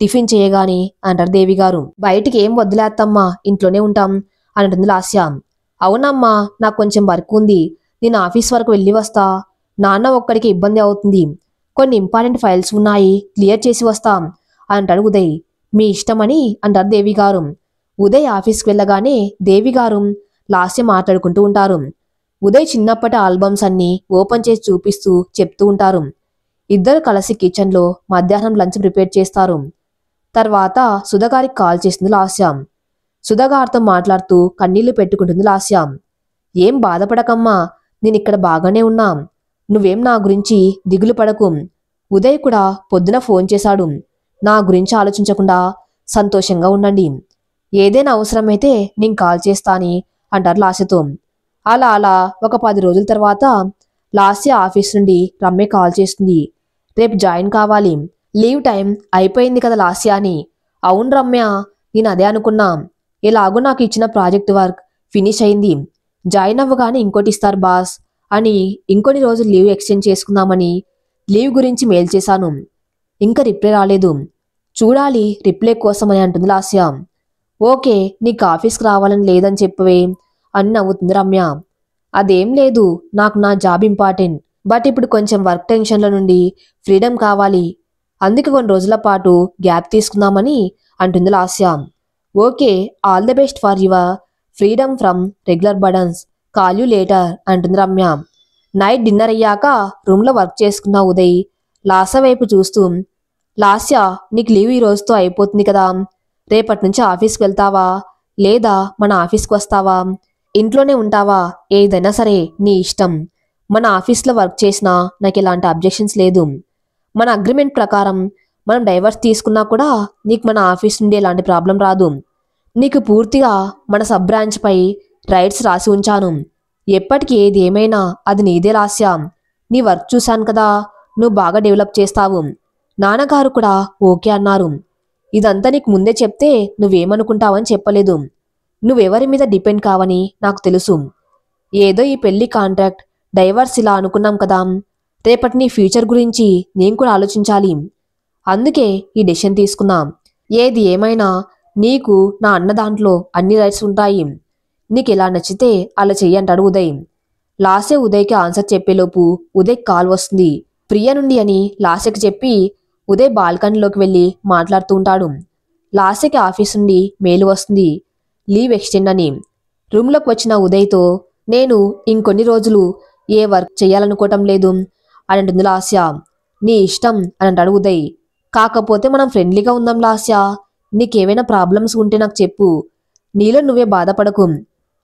టిఫిన్ చేయగానే అంటారు దేవిగారు. బయటికి ఏం వదిలేత్తమ్మా, ఇంట్లోనే ఉంటాం అని అంటుంది లాస్య. అవునమ్మా, నాకు కొంచెం వర్క్ ఉంది, నేను ఆఫీస్ వరకు వెళ్ళి వస్తా, నాన్న ఒక్కడికి ఇబ్బంది అవుతుంది, కొన్ని ఇంపార్టెంట్ ఫైల్స్ ఉన్నాయి క్లియర్ చేసి వస్తాం అంటాడు ఉదయ్. మీ ఇష్టమని అంటారు దేవిగారు. ఉదయ్ ఆఫీస్కి వెళ్ళగానే దేవిగారు లాస్య మాట్లాడుకుంటూ ఉంటారు. ఉదయ్ చిన్నప్పటి ఆల్బమ్స్ అన్నీ ఓపెన్ చేసి చూపిస్తూ చెప్తూ ఉంటారు. ఇద్దరు కలిసి కిచెన్లో మధ్యాహ్నం లంచ్ ప్రిపేర్ చేస్తారు. తర్వాత సుధగారికి కాల్ చేస్తుంది లాస్య. సుధగారితో మాట్లాడుతూ కన్నీళ్లు పెట్టుకుంటుంది లాస్య. ఏం బాధపడకమ్మా, నేనిక్కడ బాగానే ఉన్నా. నువ్వేం నా గురించి దిగులు పడకు. ఉదయ్ కూడా పొద్దున ఫోన్ చేశాడు. నా గురించి ఆలోచించకుండా సంతోషంగా ఉండండి. ఏదైనా అవసరమైతే నేను కాల్ చేస్తాని అంటారు లాస్యతో. అలా ఒక 10 రోజుల తర్వాత లాస్య ఆఫీస్ నుండి రమ్య కాల్ చేస్తుంది. రేపు జాయిన్ కావాలి. లీవ్ టైం అయిపోయింది కదా లాస్య అని. అవును రమ్య, నేను అదే అనుకున్నా. ఎలాగో నాకు ఇచ్చిన ప్రాజెక్ట్ వర్క్ ఫినిష్ అయింది. జాయిన్ అవ్వగానే ఇంకోటి ఇస్తారు బాస్ అని ఇంకొన్ని రోజులు లీవ్ ఎక్స్టెండ్ చేసుకుందామని లీవ్ గురించి మెయిల్ చేశాను. ఇంకా రిప్లై రాలేదు. చూడాలి రిప్లై కోసం అని అంటుంది లాస్య. ఓకే, నీకు ఆఫీస్కి రావాలని లేదని చెప్పవే అని నవ్వుతుంది రమ్య. అదేం లేదు, నాకు నా జాబ్ ఇంపార్టెంట్. బట్ ఇప్పుడు కొంచెం వర్క్ టెన్షన్ల నుండి ఫ్రీడమ్ కావాలి. అందుకే కొన్ని రోజుల పాటు గ్యాప్ తీసుకుందామని అంటుంది Lasya. Okay, all the best for your freedom from regular burdens. Call you later అంటుంది రమ్య. నైట్ డిన్నర్ అయ్యాక రూమ్లో వర్క్ చేసుకున్న ఉదయ్ లాస్య వైపు చూస్తూ, లాస్య, నీకు లీవ్ ఈ రోజుతో అయిపోతుంది కదా. రేపటి నుంచి ఆఫీస్కి వెళ్తావా లేదా మన ఆఫీస్కి వస్తావా? ఇంట్లోనే ఉంటావా? ఏదైనా సరే నీ ఇష్టం. మన ఆఫీస్లో వర్క్ చేసినా నాకు ఎలాంటి అబ్జెక్షన్స్ లేదు. మన అగ్రిమెంట్ ప్రకారం మనం డైవర్స్ తీసుకున్నా కూడా నీకు మన ఆఫీస్ నుండి ఎలాంటి ప్రాబ్లం రాదు. నీకు పూర్తిగా మన సబ్ బ్రాంచ్ పై రైట్స్ రాసి ఉంచాను. ఎప్పటికి ఏది ఏమైనా అది నీదే లాస్య. నీ వర్క్ చూశాను కదా, నువ్వు బాగా డెవలప్ చేస్తావు. నాన్నగారు కూడా ఓకే అన్నారు. ఇదంతా నీకు ముందే చెప్తే నువ్వేమనుకుంటావని చెప్పలేదు. నువ్వెవరి మీద డిపెండ్ కావని నాకు తెలుసు. ఏదో ఈ పెళ్లి కాంట్రాక్ట్ డైవర్స్ ఇలా అనుకున్నాం కదా. రేపటి నీ ఫ్యూచర్ గురించి నేను కూడా ఆలోచించాలి. అందుకే ఈ డెసిషన్ తీసుకున్నా. ఏది ఏమైనా నీకు నా అన్న దాంట్లో అన్ని రైట్స్ ఉంటాయి. నీకు ఎలా నచ్చితే అలా చెయ్యి అంటాడు ఉదయ్. లాస్య ఉదయ్కి ఆన్సర్ చెప్పేలోపు ఉదయ్ కాల్ వస్తుంది. ప్రియ నుండి అని లాస్యకి చెప్పి ఉదయ్ బాల్కనీలోకి వెళ్ళి మాట్లాడుతూ ఉంటాడు. లాస్యకి ఆఫీస్ నుండి మెయిల్ వస్తుంది, లీవ్ ఎక్స్టెండ్ అని. రూమ్లోకి వచ్చిన ఉదయ్తో, నేను ఇంకొన్ని రోజులు ఏ వర్క్ చేయాలనుకోవటం లేదు అని అంటుంది లాస్య. నీ ఇష్టం అని అంటాడు ఉదయ్. కాకపోతే మనం ఫ్రెండ్లీగా ఉందాం లాస్య. నీకేమైనా ప్రాబ్లమ్స్ ఉంటే నాకు చెప్పు. నీలో నువ్వే బాధపడకు.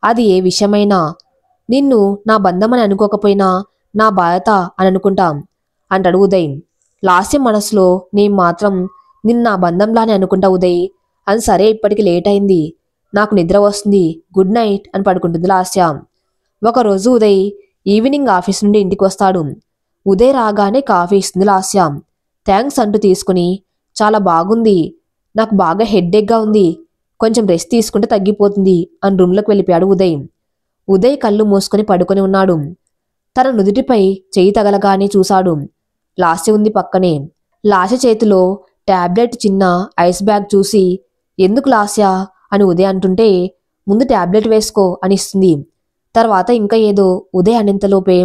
అది ఏ విషయమైనా నిన్ను నా బంధమని అనుకోకపోయినా నా బాధ్యత అని అనుకుంటాం అంటాడు ఉదయ్. లాస్య మనసులో, నేను మాత్రం నిన్న నా బంధంలానే అనుకుంటా ఉదయ్ అని. సరే, ఇప్పటికి లేట్ అయింది, నాకు నిద్ర వస్తుంది, గుడ్ నైట్ అని పడుకుంటుంది లాస్య. ఒకరోజు ఉదయ్ ఈవినింగ్ ఆఫీస్ నుండి ఇంటికి వస్తాడు. ఉదయ్ రాగానే కాఫీ ఇస్తుంది లాస్య. థ్యాంక్స్ అంటూ తీసుకుని, చాలా బాగుంది, నాకు బాగా హెడ్ఏక్గా ఉంది, కొంచెం రెస్ట్ తీసుకుంటే తగ్గిపోతుంది అని రూమ్లోకి వెళ్ళిపోయాడు ఉదయ్. ఉదయ్ కళ్ళు మూసుకొని పడుకొని ఉన్నాడు. తన నుదుటిపై చెయ్యి తగలగానే చూశాడు. లాస్య ఉంది పక్కనే. లాస్య చేతిలో టాబ్లెట్ చిన్న ఐస్ బ్యాగ్ చూసి, ఎందుకు లాస్య అని ఉదయ్ అంటుంటే, ముందు టాబ్లెట్ వేసుకో అని ఇస్తుంది. తర్వాత ఇంకా ఏదో ఉదయ్ అనేంతలోపే,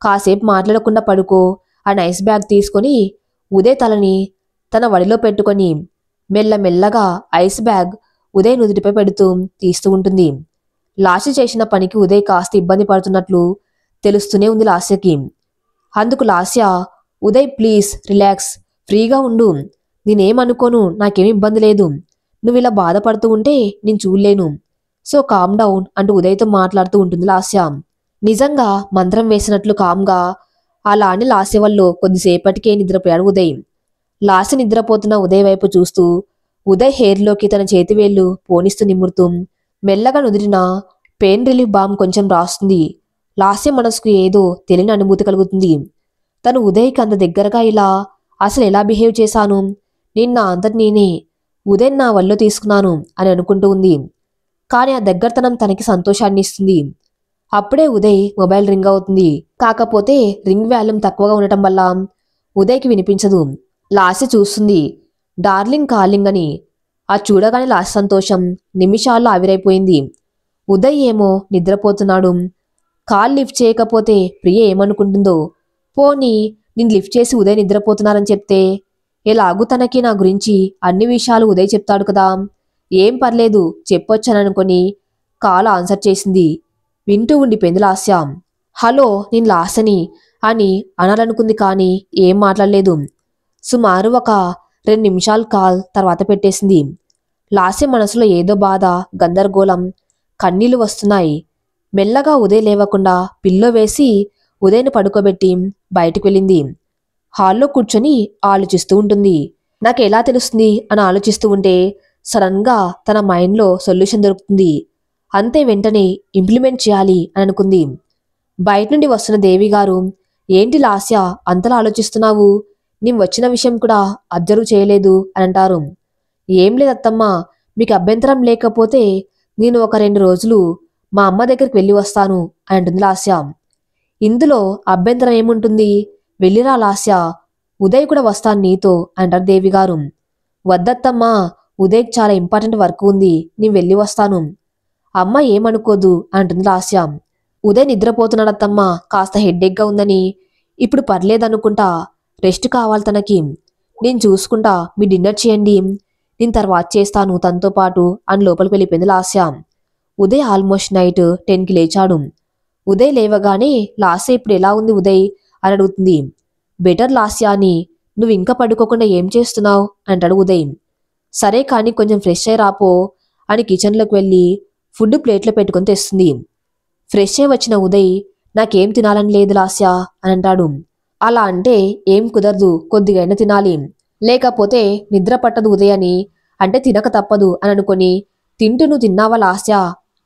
కాసేపు మాట్లాడకుండా పడుకో అని ఐస్ బ్యాగ్ తీసుకొని ఉదయ్ తలని తన వడిలో పెట్టుకొని మెల్లమెల్లగా ఐస్ బ్యాగ్ ఉదయ్ నుదుటిపై పెడుతూ తీస్తూ ఉంటుంది. లాస్య చేసిన పనికి ఉదయ్ కాస్త ఇబ్బంది పడుతున్నట్లు తెలుస్తూనే ఉంది లాస్యకి. అందుకు లాస్య, ఉదయ్ ప్లీజ్ రిలాక్స్, ఫ్రీగా ఉండు, నేనేమనుకోను, నాకేమి ఇబ్బంది లేదు. నువ్వు ఇలా బాధపడుతూ ఉంటే నేను చూడలేను. సో కామ్ డౌన్ అంటూ ఉదయ్తో మాట్లాడుతూ ఉంటుంది లాస్య. నిజంగా మంత్రం వేసినట్లు కామ్గా అలా అని లాస్య వల్ల కొద్దిసేపటికే నిద్రపోయాడు ఉదయ్. లాస్య నిద్రపోతున్న ఉదయ్ వైపు చూస్తూ ఉదయ్ హెయిర్లోకి తన చేతివేళ్లు పోనిస్తూ నిమురుతూ మెల్లగా నుదిరిన పెయిన్ రిలీఫ్ బామ్ కొంచెం రాస్తుంది. లాస్య మనసుకు ఏదో తెలియని అనుభూతి కలుగుతుంది. తను ఉదయ్కి అంత దగ్గరగా ఇలా అసలు ఎలా బిహేవ్ చేశాను, నిన్న అంతటి నేనే ఉదయ్ నా వల్ల తీసుకున్నాను అని అనుకుంటూ ఉంది. కానీ ఆ దగ్గరతనం తనకి సంతోషాన్ని ఇస్తుంది. అప్పుడే ఉదయ్ మొబైల్ రింగ్ అవుతుంది. కాకపోతే రింగ్ వాల్యూమ్ తక్కువగా ఉండటం వల్ల ఉదయ్కి వినిపించదు. లాస్య చూస్తుంది, డార్లింగ్ కాలింగ్ అని. ఆ చూడగానే లాస్య సంతోషం నిమిషాల్లో ఆవిరైపోయింది. ఉదయ్ ఏమో నిద్రపోతున్నాడు. కాల్ లిఫ్ట్ చేయకపోతే ప్రియ ఏమనుకుంటుందో. పోనీ నేను లిఫ్ట్ చేసి ఉదయ్ నిద్రపోతున్నారని చెప్తే, ఎలాగూ తనకి నా గురించి అన్ని విషయాలు ఉదయ్ చెప్తాడు కదా, ఏం పర్లేదు చెప్పొచ్చాననుకొని కాల్ ఆన్సర్ చేసింది. వింటూ ఉండిపోయింది లాస్య. హలో, నేను లాస్యని అని అనాలనుకుంది కానీ ఏం మాట్లాడలేదు. సుమారు ఒక 2 నిమిషాలు కాల్ తర్వాత పెట్టేసింది. లాస్య మనసులో ఏదో బాధ, గందరగోళం, కన్నీళ్లు వస్తున్నాయి. మెల్లగా ఉదయ్ లేవకుండా పిల్లో వేసి ఉదయ్ని పడుకోబెట్టి బయటికి వెళ్ళింది. హాల్లో కూర్చొని ఆలోచిస్తూ ఉంటుంది. నాకెలా తెలుస్తుంది అని ఆలోచిస్తూ ఉంటే సడన్గా తన మైండ్లో సొల్యూషన్ దొరుకుతుంది. అంతే, వెంటనే ఇంప్లిమెంట్ చేయాలి అని అనుకుంది. బయట నుండి వస్తున్న దేవి గారు, ఏంటి లాస్య అంతలా ఆలోచిస్తున్నావు? నేను వచ్చిన విషయం కూడా అబ్జర్వ్ చేయలేదు అని అంటారు. ఏం లేదత్తమ్మా, మీకు అభ్యంతరం లేకపోతే నేను ఒక 2 రోజులు మా అమ్మ దగ్గరికి వెళ్ళి వస్తాను అని అంటుంది లాస్య. ఇందులో అభ్యంతరం ఏముంటుంది? వెళ్ళిరా లాస్య, ఉదయ్ కూడా వస్తాను నీతో అంటారు దేవి గారు. వద్దత్తమ్మా, ఉదయ్కి చాలా ఇంపార్టెంట్ వర్క్ ఉంది, నేను వెళ్ళి వస్తాను. అమ్మ ఏమనుకోదు అంటుంది లాస్య. ఉదయ్ నిద్రపోతున్నాడత్తమ్మా, కాస్త హెడ్డేక్గా ఉందని. ఇప్పుడు పర్లేదనుకుంటా, రెస్ట్ కావాలి తనకి. నేను చూసుకుంటా, మీ డిన్నర్ చేయండి, నేను తర్వాత చేస్తాను తనతో పాటు అని లోపలికి వెళ్ళిపోయింది లాస్య. ఉదయ్ ఆల్మోస్ట్ నైట్ 10కి లేచాడు. ఉదయ్ లేవగానే లాస్య ఇప్పుడు ఎలా ఉంది ఉదయ్ అని అడుగుతుంది. బెటర్ లాస్య అని. నువ్వు ఇంకా పడుకోకుండా ఏం చేస్తున్నావు అంటాడు ఉదయ్. సరే కానీ కొంచెం ఫ్రెష్ అయి రాపో అని కిచెన్లోకి వెళ్ళి ఫుడ్ ప్లేట్లో పెట్టుకొని తెస్తుంది. ఫ్రెష్ అయి వచ్చిన ఉదయ్, నాకేం తినాలని లేదు లాస్య అని అంటాడు. అలా అంటే ఏం కుదరదు, కొద్దిగైనా తినాలి, లేకపోతే నిద్ర పట్టదు ఉదయ్ అని అంటే తినక తప్పదు అని అనుకొని, తింటూ నువ్వు తిన్నావా లాస్య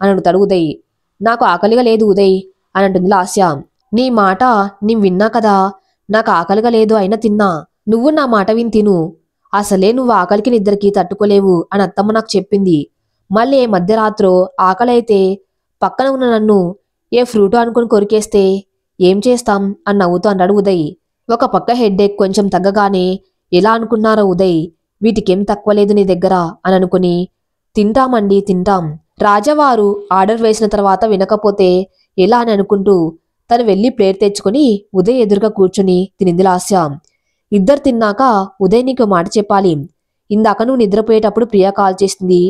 అని అడుగుతాడు ఉదయ్. నాకు ఆకలిగా లేదు ఉదయ్ అని అంటుంది లాస్య. నీ మాట నేను విన్నా కదా, నాకు ఆకలిగా లేదు అయినా తిన్నా. నువ్వు నా మాట విని తిను. అసలే నువ్వు ఆకలికి నిద్రకి తట్టుకోలేవు అని అత్తమ్మ నాకు చెప్పింది. మళ్ళీ ఏ మధ్యరాత్రో ఆకలైతే పక్కన ఉన్న నన్ను ఏ ఫ్రూటో అనుకుని కొరికేస్తే ఏం చేస్తాం అని నవ్వుతూ అన్నాడు ఉదయ్. ఒక పక్క హెడ్ఏక్ కొంచెం తగ్గగానే, ఎలా అనుకున్నారో ఉదయ్, వీటికేం తక్కువ లేదు నీ దగ్గర అని అనుకుని, తింటామండి తింటాం, రాజావారు ఆర్డర్ వేసిన తర్వాత వినకపోతే ఎలా అని అనుకుంటూ తను వెళ్ళి ప్లేట్ తెచ్చుకొని ఉదయ్ ఎదురుగా కూర్చుని తినింది లాస్య. ఇద్దరు తిన్నాక, ఉదయ్ నీకు మాట చెప్పాలి. ఇందాక నువ్వు నిద్రపోయేటప్పుడు ప్రియా కాల్ చేసింది,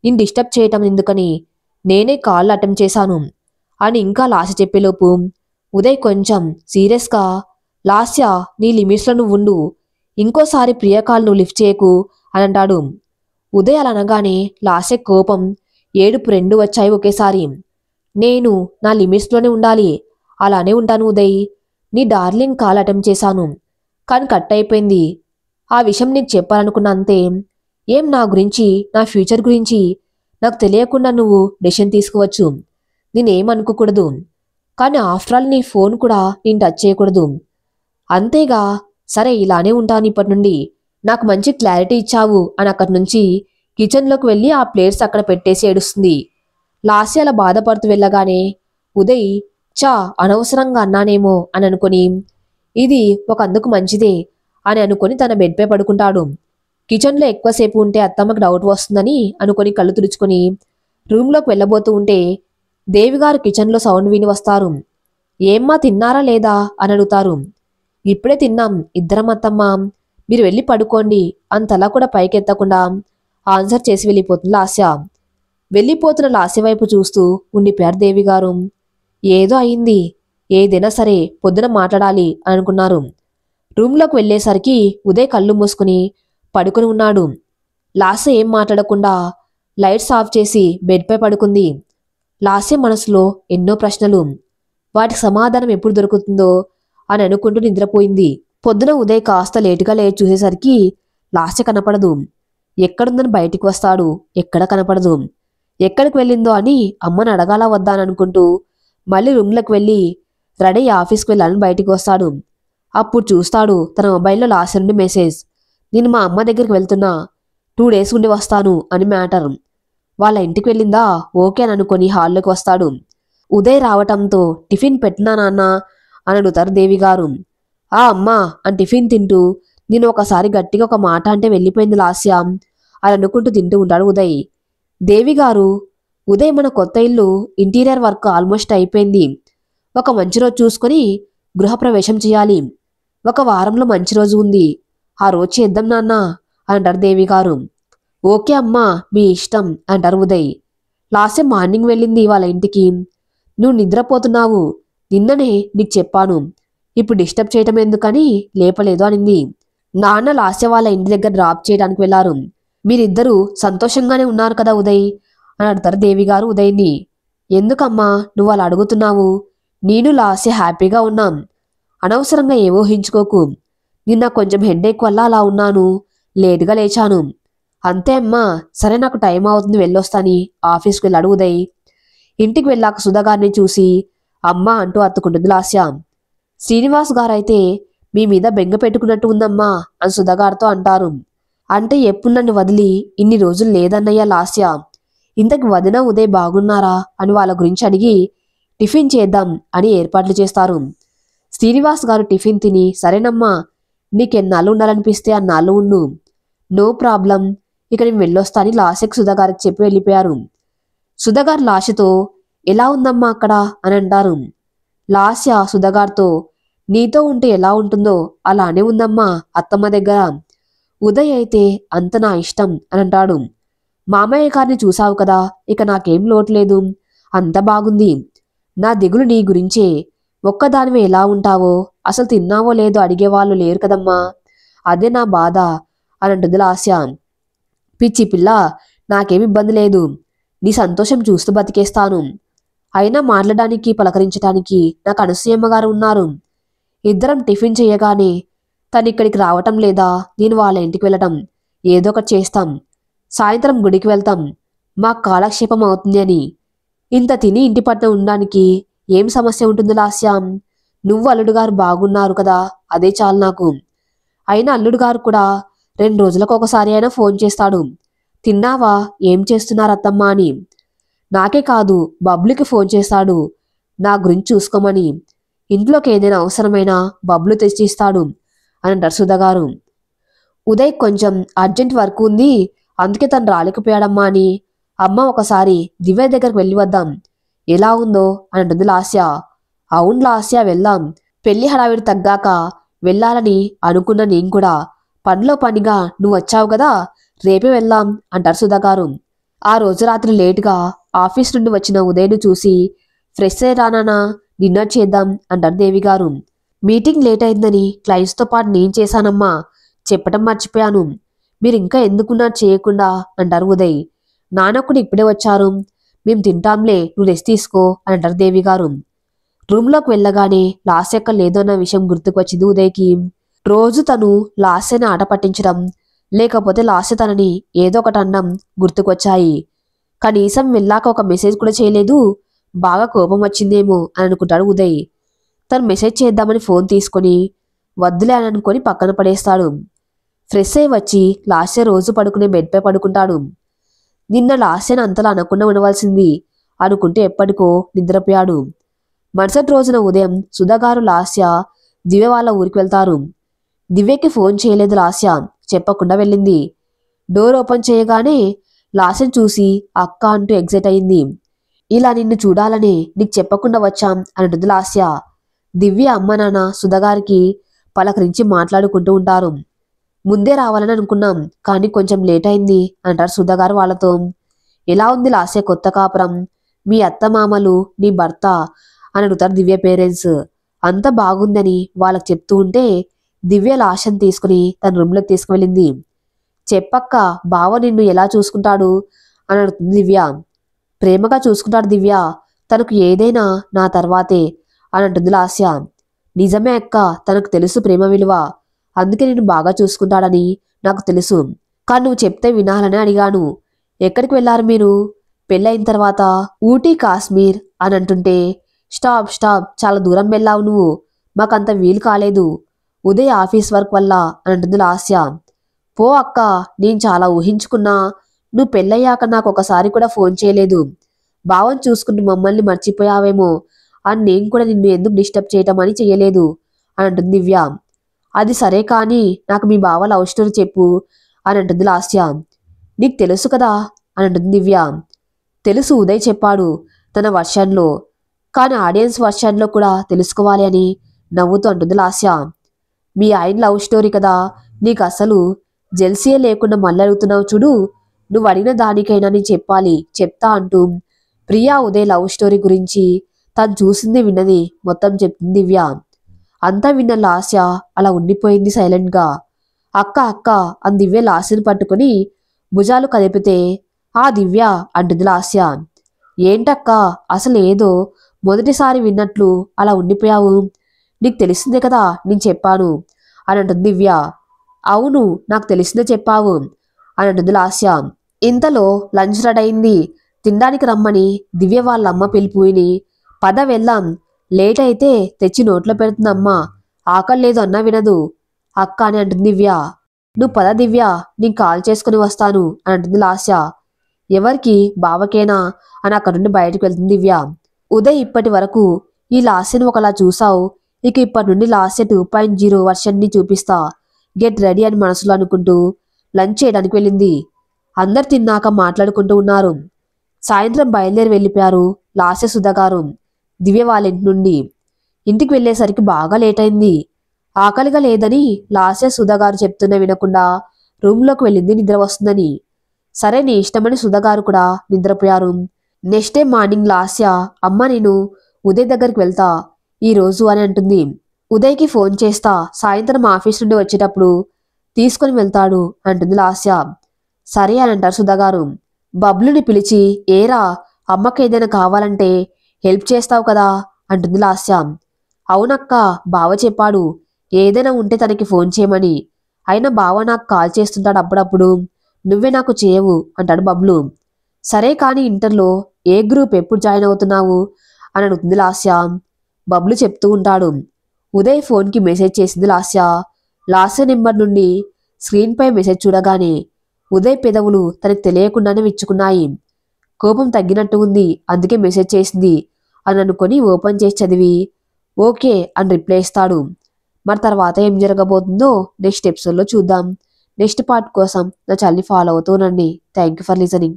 నేను డిస్టర్బ్ చేయటం ఎందుకని నేనే కాల్ అటెంప్ట్ చేశాను అని ఇంకా లాస్య చెప్పేలోపు ఉదయ్ కొంచెం సీరియస్గా, లాస్య నీ లిమిట్స్లో నువ్వు ఉండు, ఇంకోసారి ప్రియా కాల్ నువ్వు లిఫ్ట్ చేయకు అని అంటాడు. ఉదయ్ అలా అనగానే లాస్య కోపం, ఏడుపు 2 వచ్చాయి ఒకేసారి. నేను నా లిమిట్స్లోనే ఉండాలి, అలానే ఉంటాను ఉదయ్. నీ డార్లింగ్ కాల్ అటెంప్ట్ చేశాను కానీ కట్ అయిపోయింది. ఆ విషయం నీకు చెప్పాలనుకున్నా అంతే. ఏం నా గురించి, నా ఫ్యూచర్ గురించి నాకు తెలియకుండా నువ్వు డెసిషన్ తీసుకోవచ్చు, నేనేమనుకోకూడదు. కానీ ఆఫ్టర్ ఆల్ నీ ఫోన్ కూడా నేను టచ్ చేయకూడదు, అంతేగా. సరే ఇలానే ఉంటాను ఇప్పటి నుండి, నాకు మంచి క్లారిటీ ఇచ్చావు అని అక్కడి నుంచి కిచెన్లోకి వెళ్ళి ఆ ప్లేట్స్ అక్కడ పెట్టేసి ఏడుస్తుంది. లాస్య అలా బాధపడుతూ వెళ్ళగానే ఉదయ్, చా అనవసరంగా అన్నానేమో అని అనుకుని, ఇది ఒక అందుకు మంచిదే అని అనుకుని తన బెడ్పై పడుకుంటాడు. కిచెన్లో ఎక్కువసేపు ఉంటే అత్తమ్మకి డౌట్ వస్తుందని అనుకుని కళ్ళు తుడుచుకొని రూమ్లోకి వెళ్ళబోతూ ఉంటే దేవిగారు కిచెన్లో సౌండ్ విని వస్తారు. ఏమ్మా తిన్నారా లేదా అని అడుగుతారు. ఇప్పుడే తిన్నాం ఇద్దరం అత్తమ్మ, మీరు వెళ్ళి పడుకోండి అంతలా కూడా పైకెత్తకుండా ఆన్సర్ చేసి వెళ్ళిపోతుంది లాస్య. వెళ్ళిపోతున్న లాస్య వైపు చూస్తూ ఉండిపోయారు దేవిగారు. ఏదో అయింది, ఏదైనా సరే పొద్దున మాట్లాడాలి అని అనుకున్నారు. రూమ్లోకి వెళ్ళేసరికి ఉదయ్ కళ్ళు మూసుకుని పడుకుని ఉన్నాడు. లాస్య ఏం మాట్లాడకుండా లైట్స్ ఆఫ్ చేసి బెడ్పై పడుకుంది. లాస్య మనసులో ఎన్నో ప్రశ్నలు, వాటికి సమాధానం ఎప్పుడు దొరుకుతుందో అని అనుకుంటూ నిద్రపోయింది. పొద్దున ఉదయ్ కాస్త లేటుగా లేచి చూసేసరికి లాస్య కనపడదు. ఎక్కడుందని బయటికి వస్తాడు, ఎక్కడ కనపడదు. ఎక్కడికి వెళ్ళిందో అని అమ్మని అడగాల వద్దా అని అనుకుంటూ మళ్ళీ రూమ్లోకి వెళ్ళి రెడీ ఆఫీస్కి వెళ్ళాలని బయటికి వస్తాడు. అప్పుడు చూస్తాడు తన మొబైల్లో లాస్య నుండి మెసేజ్, నేను మా అమ్మ దగ్గరికి వెళ్తున్నా, 2 డేస్ ఉండి వస్తాను అని మ్యాటర్. వాళ్ళ ఇంటికి వెళ్ళిందా, ఓకే అని అనుకుని హాల్లోకి వస్తాడు. ఉదయ్ రావటంతో టిఫిన్ పెట్టినా నాన్న అని అడుగుతారు దేవిగారు. ఆ అమ్మా అని టిఫిన్ తింటూ, నేను ఒకసారి గట్టిగా ఒక మాట అంటే వెళ్ళిపోయింది లాస్య అని అనుకుంటూ తింటూ ఉంటాడు ఉదయ్. దేవిగారు, ఉదయ్ మన కొత్త ఇల్లు ఇంటీరియర్ వర్క్ ఆల్మోస్ట్ అయిపోయింది, ఒక మంచి రోజు చూసుకొని గృహప్రవేశం చేయాలి, ఒక వారంలో మంచి రోజు ఉంది, ఆ రోజు చేద్దాం నాన్న అంటారు దేవిగారు. ఓకే అమ్మా మీ ఇష్టం అంటారు ఉదయ్. లాస్య మార్నింగ్ వెళ్ళింది వాళ్ళ ఇంటికి. నువ్వు నిద్రపోతున్నావు, నిన్ననే నీకు చెప్పాను, ఇప్పుడు డిస్టర్బ్ చేయటం ఎందుకని లేపలేదు అనింది. నాన్న లాస్య వాళ్ళ ఇంటి దగ్గర డ్రాప్ చేయడానికి వెళ్లారు. మీరిద్దరూ సంతోషంగానే ఉన్నారు కదా ఉదయ్ అని అడుగుతారు దేవి గారు ఉదయ్ని. ఎందుకమ్మా నువ్వు అలా అడుగుతున్నావు? నేను లాస్య హ్యాపీగా ఉన్నాం. అనవసరంగా ఏవో ఊహించుకోకు. నిన్న కొంచెం హెడ్ఏక్ వల్ల అలా ఉన్నాను, లేటుగా లేచాను అంతే అమ్మా. సరే నాకు టైం అవుతుంది, వెళ్ళొస్తాని ఆఫీస్కి వెళ్ళాడు ఉదయ్. ఇంటికి వెళ్ళాక సుధాగారిని చూసి అమ్మా అంటూ అత్తుకుంటుంది లాస్య. శ్రీనివాస్ గారైతే మీ మీద బెంగ పెట్టుకున్నట్టు ఉందమ్మా అని సుధాగారితో అంటారు. అంటే ఎప్పుడు నన్ను వదిలి ఇన్ని రోజులు లేదన్నయ్య లాస్య. ఇంతకు వదిన ఉదయ్ బాగున్నారా అని వాళ్ళ గురించి అడిగి టిఫిన్ చేద్దాం అని ఏర్పాట్లు చేస్తారు. శ్రీనివాస్ గారు టిఫిన్ తిని సరేనమ్మా, నీకెన్నాళ్ళు ఉండాలనిపిస్తే అన్నాళ్ళు ఉండు, నో ప్రాబ్లం, ఇక నేను వెళ్ళొస్తాని లాస్యకు సుధాగారికి చెప్పి వెళ్ళిపోయారు. సుధాగారు లాస్యతో ఎలా ఉందమ్మా అక్కడ అని అంటారు. లాస్య సుధాగారితో నీతో ఉంటే ఎలా ఉంటుందో అలానే ఉందమ్మా అత్తమ్మ దగ్గర. ఉదయ్ అయితే అంత నా ఇష్టం అని అంటాడు. మామయ్య గారిని చూసావు కదా, ఇక నాకేం లోట్లేదు, అంత బాగుంది. నా దిగులు నీ గురించే. ఒక్కదానివే ఎలా ఉంటావో, అసలు తిన్నావో లేదో అడిగేవాళ్ళు లేరు కదమ్మా, అదే నా బాధ అని అంటుంది లాస్య. పిచ్చి పిల్ల, నాకేం ఇబ్బంది లేదు, నీ సంతోషం చూస్తూ బతికేస్తాను. అయినా మాట్లాడడానికి పలకరించడానికి నాకు అనసూయమ్మ గారు ఉన్నారు. ఇద్దరం టిఫిన్ చేయగానే తను ఇక్కడికి రావటం లేదా నేను వాళ్ళ ఇంటికి వెళ్ళటం ఏదో ఒకటి చేస్తాం. సాయంత్రం గుడికి వెళ్తాం, మా కాలక్షేపం అవుతుంది అని. ఇంత తిని ఇంటి పట్ల ఉండడానికి ఏం సమస్య ఉంటుంది లాస్య? నువ్వు అల్లుడు గారు బాగున్నారు కదా, అదే చాలు నాకు. అయినా అల్లుడు గారు కూడా 2 రోజులకు ఒకసారి అయినా ఫోన్ చేస్తాడు, తిన్నావా, ఏం చేస్తున్నారు అత్తమ్మా అని. నాకే కాదు బబ్లుకి ఫోన్ చేస్తాడు నా గురించి చూసుకోమని. ఇంట్లోకి ఏదైనా అవసరమైనా బబ్లు తెచ్చిస్తాడు అని అంటారు సుధాగారు. ఉదయ్ కొంచెం అర్జెంట్ వర్క్ ఉంది, అందుకే తను రాలేకపోయాడమ్మా అని. అమ్మ ఒకసారి దివ్య దగ్గరికి వెళ్ళి వద్దాం, ఎలా ఉందో అని అంటుంది లాస్య. అవును లాస్య వెళ్దాం, పెళ్లి హడావిడి తగ్గాక వెళ్ళాలని అనుకున్న నేను కూడా. పనిలో పనిగా నువ్వు వచ్చావు కదా, రేపే వెళ్దాం అంటారు సుధాగారు. ఆ రోజు రాత్రి లేటుగా ఆఫీస్ నుండి వచ్చిన ఉదయ్ను చూసి ఫ్రెష్ అయ్యి రానా, డిన్నర్ చేద్దాం అంటారు దేవి గారు. మీటింగ్ లేట్ అయిందని క్లయింట్స్తో పాటు నేను చేశానమ్మా, చెప్పటం మర్చిపోయాను, మీరు ఇంకా ఎందుకున్నారు చేయకుండా అంటారు ఉదయ్. నాన్న కూడా ఇప్పుడే వచ్చారు, మేం తింటాంలే, నువ్వు రెస్ట్ తీసుకో అని అంటారు దేవి గారు. రూమ్లోకి వెళ్ళగానే లాస్యక్క లేదన్న విషయం గుర్తుకు వచ్చింది ఉదయ్కి. రోజు తను లాస్యని ఆట పట్టించడం, లేకపోతే లాస్య తనని ఏదో ఒకటి అనడం గుర్తుకొచ్చాయి. కనీసం వెళ్ళాక ఒక మెసేజ్ కూడా చేయలేదు, బాగా కోపం వచ్చిందేమో అని అనుకుంటాడు ఉదయ్. తను మెసేజ్ చేద్దామని ఫోన్ తీసుకొని వద్దులే అని అనుకొని పక్కన పడేస్తాడు. ఫ్రెష్ అయి వచ్చి లాస్య రోజు పడుకునే బెడ్పై పడుకుంటాడు. నిన్న లాస్యను అంతలా అనకుండా ఉండవలసింది అనుకుంటే ఎప్పటికో నిద్రపోయాడు. మరుసటి రోజున ఉదయం సుధాగారు లాస్య దివ్య వాళ్ళ ఊరికి వెళ్తారు. దివ్యకి ఫోన్ చేయలేదు లాస్య, చెప్పకుండా వెళ్ళింది. డోర్ ఓపెన్ చేయగానే లాస్యను చూసి అక్క అంటూ ఎగ్జైట్ అయింది. ఇలా నిన్ను చూడాలని నీకు చెప్పకుండా వచ్చాం అని అంటుంది లాస్య. దివ్య అమ్మ నాన్న సుధాగారికి పలకరించి మాట్లాడుకుంటూ ఉంటారు. ముందే రావాలని అనుకున్నాం, కానీ కొంచెం లేట్ అయింది అంటారు సుధాగారు వాళ్ళతో. ఎలా ఉంది లాస్య కొత్త కాపురం, మీ అత్త మామలు, నీ భర్త అని అడుగుతారు దివ్య పేరెంట్స్. అంత బాగుందని వాళ్ళకి చెప్తూ ఉంటే దివ్య లాస్యను తీసుకుని తన రూమ్లోకి తీసుకువెళ్ళింది. చెప్పక్క, బావ నిన్ను ఎలా చూసుకుంటాడు అని అడుగుతుంది దివ్య. ప్రేమగా చూసుకుంటాడు దివ్య, తనకు ఏదైనా నా తర్వాతే అని అంటుంది లాస్య. నిజమే అక్క, తనకు తెలుసు ప్రేమ విలువ, అందుకే నేను బాగా చూసుకుంటాడని నాకు తెలుసు. కానీ నువ్వు చెప్తే వినాలని అడిగాను. ఎక్కడికి వెళ్ళారు మీరు పెళ్ళైన తర్వాత? ఊటీ కాశ్మీర్ అని అంటుంటే స్టాప్ స్టాప్, చాలా దూరం వెళ్ళావు నువ్వు, మాకంత వీలు కాలేదు, ఉదయ్ ఆఫీస్ వర్క్ వల్ల అని అంటుంది లాస్య. పో అక్క, నేను చాలా ఊహించుకున్నా, నువ్వు పెళ్ళయ్యాక నాకు ఒకసారి కూడా ఫోన్ చేయలేదు, భావం చూసుకుంటూ మమ్మల్ని మర్చిపోయావేమో అని నేను కూడా నిన్ను ఎందుకు డిస్టర్బ్ చేయటం అని చెయ్యలేదు అని అంటుంది దివ్య. అది సరే కానీ నాకు మీ బావ లవ్ స్టోరీ చెప్పు అని అంటుంది లాస్య. నీకు తెలుసు కదా అని అంటుంది దివ్య. తెలుసు, ఉదయ్ చెప్పాడు తన వర్షన్లో, కానీ ఆడియన్స్ వర్షన్లో కూడా తెలుసుకోవాలి అని నవ్వుతూ అంటుంది లాస్య. మీ ఆయన లవ్ స్టోరీ కదా, నీకు అసలు జెల్సీయే లేకుండా మళ్ళీ అడుగుతున్నావు చూడు, నువ్వు అడిగిన దానికైనా నేను చెప్పాలి, చెప్తా అంటూ ప్రియా ఉదయ్ లవ్ స్టోరీ గురించి తను చూసింది విన్నది మొత్తం చెప్తుంది దివ్య. అంతా విన్న లాస్య అలా ఉండిపోయింది సైలెంట్గా. అక్క అక్క అని దివ్య లాస్యని పట్టుకుని భుజాలు కదిపితే ఆ దివ్య అంటుంది లాస్య. ఏంటక్క అసలు ఏదో మొదటిసారి విన్నట్లు అలా ఉండిపోయావు, నీకు తెలిసిందే కదా నేను చెప్పాను అని అంటుంది దివ్య. అవును నాకు తెలిసిందే చెప్పావు అని అంటుంది లాస్య. ఇంతలో లంచ్ రెడీ అయింది, తినడానికి రమ్మని దివ్య వాళ్ళ అమ్మ పిలుపు విని పద వెళ్దాం, లేట్ అయితే తెచ్చి నోట్లో పెడుతుందమ్మా, ఆకలి లేదు అన్నా వినదు అక్క అని అంటుంది దివ్య. నువ్వు పద దివ్య నేను కాల్ చేసుకుని వస్తాను అని అంటుంది లాస్య. ఎవరికి బావకేనా అని అక్కడి నుండి బయటకు వెళ్తుంది దివ్య. ఉదయ్ ఇప్పటి వరకు ఈ లాస్యను ఒకలా చూసావు, ఇక ఇప్పటి నుండి లాస్య 2.0 వర్షన్ని చూపిస్తా, గెట్ రెడీ అని మనసులో అనుకుంటూ లంచ్ చేయడానికి వెళ్ళింది. అందరు తిన్నాక మాట్లాడుకుంటూ ఉన్నారు. సాయంత్రం బయలుదేరి వెళ్ళిపోయారు లాస్య సుధాగారు దివ్య వాళ్ళ ఇంటి నుండి. ఇంటికి వెళ్ళేసరికి బాగా లేట్ అయింది. ఆకలిగా లేదని లాస్య సుధాగారు చెప్తున్నా వినకుండా రూమ్లోకి వెళ్ళింది నిద్ర వస్తుందని. సరే నీ ఇష్టమని సుధాగారు కూడా నిద్రపోయారు. నెక్స్ట్ డే మార్నింగ్ లాస్య అమ్మ నేను ఉదయ్ దగ్గరికి వెళ్తా ఈరోజు అని అంటుంది. ఉదయ్కి ఫోన్ చేస్తా, సాయంత్రం ఆఫీస్ నుండి వచ్చేటప్పుడు తీసుకుని వెళ్తాడు అంటుంది లాస్య. సరే అని అంటారు సుధాగారు. బబ్లుని పిలిచి ఏరా అమ్మకి ఏదైనా కావాలంటే హెల్ప్ చేస్తావు కదా అంటుంది లాస్య. అవునక్క బావ చెప్పాడు ఏదైనా ఉంటే తనకి ఫోన్ చేయమని, అయినా బావ నాకు కాల్ చేస్తుంటాడు అప్పుడప్పుడు, నువ్వే నాకు చేయవు అంటాడు బబ్లు. సరే కానీ ఇంటర్లో ఏ గ్రూప్ ఎప్పుడు జాయిన్ అవుతున్నావు అని అడుగుతుంది లాస్య. బబ్లు చెప్తూ ఉంటాడు. ఉదయ్ ఫోన్కి మెసేజ్ చేసింది లాస్య. లాస్య నెంబర్ నుండి స్క్రీన్పై మెసేజ్ చూడగానే ఉదయ్ పెదవులు తనకు తెలియకుండానే విచ్చుకున్నాయి. కోపం తగ్గినట్టు ఉంది, అందుకే మెసేజ్ చేసింది అని అనుకొని ఓపెన్ చేసి చదివి ఓకే అని రిప్లై ఇస్తాడు. మరి తర్వాత ఏం జరగబోతుందో నెక్స్ట్ ఎపిసోడ్లో చూద్దాం. నెక్స్ట్ పార్ట్ కోసం నా ఛానల్ని ఫాలో అవుతూనండి. Thank you for listening.